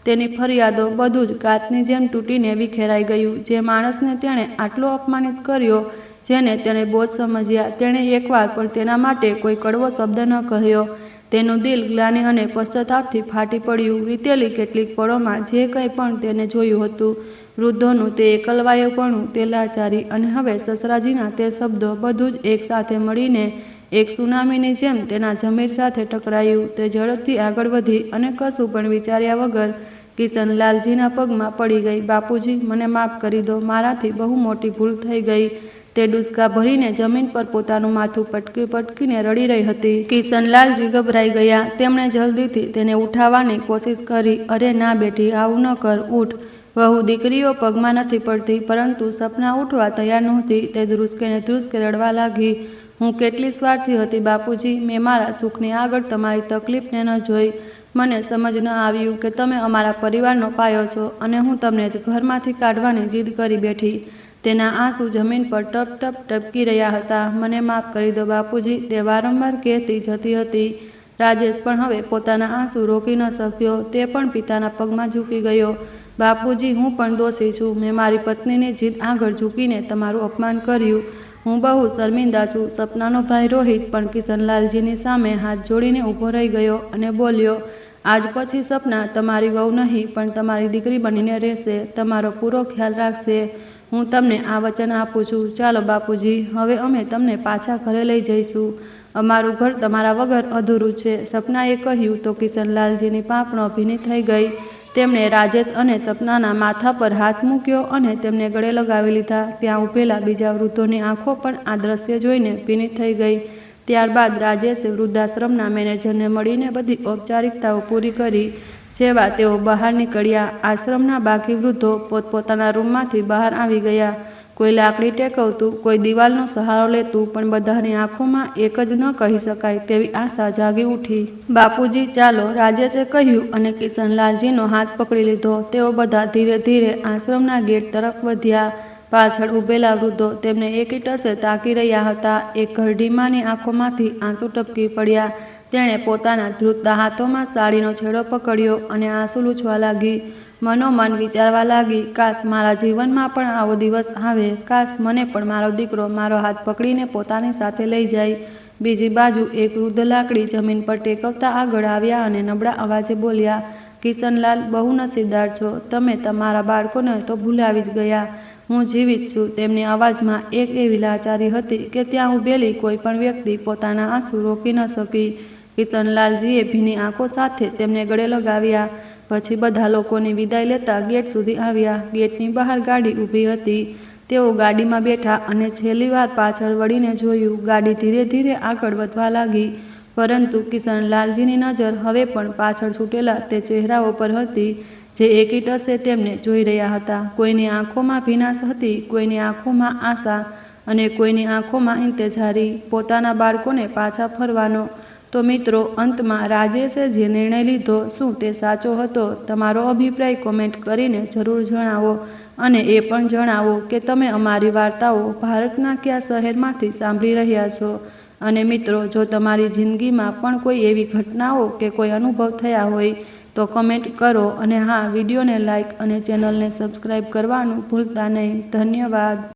તેની ફરિયાદો, બધું જ કાચની જેમ તૂટીને વિખેરાઈ ગયું. જે માણસને તેણે આટલો અપમાનિત કર્યો, જેને તેણે બોજ સમજ્યા, તેણે એકવાર પણ તેના માટે કોઈ કડવો શબ્દ ન કહ્યો. તેનું દિલ ગ્લાનિ અને પશ્ચાતાપથી ફાટી પડ્યું. વીતેલી કેટલીક પળોમાં જે કંઈ પણ તેને જોયું હતું, વૃદ્ધોનું તે એકલવાયુપણું, તે લાચારી અને હવે સસરાજીના તે શબ્દો, બધું જ એક સાથે મળીને એક સુનામીની જેમ તેના જમીર સાથે ટકરાયું. તે ઝડપથી આગળ વધી અને કશું પણ વિચાર્યા વગર કિશનલાલજીના પગમાં પડી ગઈ. બાપુજી, મને માફ કરી દો, મારાથી બહુ મોટી ભૂલ થઈ ગઈ. તે ડૂસકા ભરીને જમીન પર પોતાનું માથું પટકી પટકીને રડી રહી હતી. કિશનલાલજી ગભરાઈ ગયા. તેમણે જલ્દીથી તેને ઉઠાવવાની કોશિશ કરી. અરે ના બેટી, આવું ન કર, ઉઠ. વહુ દીકરીઓ પગમાં નથી પડતી. પરંતુ સપના ઉઠવા તૈયાર નહોતી. તે ધ્રુસકે ને ધ્રુસકે રડવા લાગી. હું કેટલી સ્વાર્થી હતી બાપુજી. મેં મારા સુખની આગળ તમારી તકલીફને ન જોઈ. મને સમજ ન આવ્યું કે તમે અમારા પરિવારનો પાયો છો અને હું તમને જ ઘરમાંથી કાઢવાની જીદ કરી બેઠી. તેના આંસુ જમીન પર ટપ ટપ ટપકી રહ્યા હતા. મને માફ કરી દો બાપુજી, તે વારંવાર કહેતી જતી હતી. રાજેશ પણ હવે પોતાના આંસુ રોકી ન શક્યો. તે પણ પિતાના પગમાં ઝૂકી ગયો. બાપુજી, હું પણ દોષી છું. મેં મારી પત્નીની જીદ આગળ ઝૂકીને તમારું અપમાન કર્યું. હું બહુ શર્મિંદા છું. સપનાનો ભાઈ રોહિત પણ કિશનલાલજીની સામે હાથ જોડીને ઊભો રહી ગયો અને બોલ્યો, આજ પછી સપના તમારી વહુ નહીં પણ તમારી દીકરી બનીને રહેશે, તમારો પૂરો ખ્યાલ રાખશે. હું તમને આ વચન આપું છું. ચાલો બાપુજી, હવે અમે તમને પાછા ઘરે લઈ જઈશું. અમારું ઘર તમારા વગર અધૂરું છે. સપનાએ કહ્યું તો કિશનલાલજીની પાંપણો ભીની થઈ ગઈ. તેમણે રાજેશ અને સપનાના માથા પર હાથ મૂક્યો અને તેમને ગળે લગાવી લીધા. ત્યાં ઊભેલા બીજા વૃદ્ધોની આંખો પણ આ દ્રશ્ય જોઈને ભીની થઈ ગઈ. ત્યારબાદ રાજેશે વૃદ્ધાશ્રમના મેનેજરને મળીને બધી ઔપચારિકતાઓ પૂરી કરી. જેવા તેઓ બહાર નીકળ્યા, આશ્રમના બાકી વૃદ્ધો પોતપોતાના રૂમમાંથી બહાર આવી ગયા. કોઈ લાકડી ટેકવતું, કોઈ દિવાલનો સહારો લેતું, પણ બધાની આંખોમાં એક જ ન કહી શકાય તેવી આશા જાગી ઉઠી. બાપુજી ચાલો, રાજેશે કહ્યું અને કિશનલાલજીનો હાથ પકડી લીધો. તેઓ બધા ધીરે ધીરે આશ્રમના ગેટ તરફ વધ્યા. પાછળ ઊભેલા વૃદ્ધો તેમને એકીટસે તાકી રહ્યા હતા. એક ઘરડી માની આંખોમાંથી આંસુ ટપકી પડ્યા. તેણે પોતાના ધ્રુજતા હાથોમાં સાડીનો છેડો પકડ્યો અને આંસુ લૂછવા લાગી. મનોમન વિચારવા લાગી, કાશ મારા જીવનમાં પણ આવો દિવસ આવે. કાશ મને પણ મારો દીકરો મારો હાથ પકડીને પોતાની સાથે લઈ જાય. બીજી બાજુ એક વૃદ્ધ લાકડી જમીન પર ટેકવતા આગળ આવ્યા અને નબળા અવાજે બોલ્યા, કિશનલાલ, બહુ નસીબદાર છો. તમે તમારા બાળકોને તો ભૂલાવી જ ગયા. હું જીવિત છું. તેમની અવાજમાં એક એવી લાચારી હતી કે ત્યાં ઊભેલી કોઈ પણ વ્યક્તિ પોતાના આંસુ રોકી ન શકી. કિશનલાલજીએ ભીની આંખો સાથે તેમને ગળે લગાવ્યા. પછી બધા લોકોની વિદાય લેતા ગેટ સુધી આવ્યા. ગેટની બહાર ગાડી ઊભી હતી. તેઓ ગાડીમાં બેઠા અને છેલ્લી વાર પાછળ વળીને જોયું. ગાડી ધીરે ધીરે આગળ વધવા લાગી, પરંતુ કિશનલાલજીની નજર હવે પણ પાછળ છૂટેલા તે ચહેરાઓ પર હતી, જે એકીટસે તેમને જોઈ રહ્યા હતા. કોઈની આંખોમાં ભીનાશ હતી, કોઈની આંખોમાં આશા અને કોઈની આંખોમાં ઇંતેજારી, પોતાના બાળકોને પાછા ફરવાનો. તો મિત્રો, અંતમાં રાજેશે જે નિર્ણય લીધો, શું તે સાચો હતો? તમારો અભિપ્રાય કોમેન્ટ કરીને જરૂર જણાવો. અને એ પણ જણાવો કે તમે અમારી વાર્તાઓ ભારતના કયા શહેરમાંથી સાંભળી રહ્યા છો. અને મિત્રો, જો તમારી જિંદગીમાં પણ કોઈ એવી ઘટનાઓ કે કોઈ અનુભવ થયા હોય તો કમેન્ટ કરો. અને હા, વિડીયોને લાઇક અને ચેનલને સબસ્ક્રાઈબ કરવાનું ભૂલતા નહીં. ધન્યવાદ.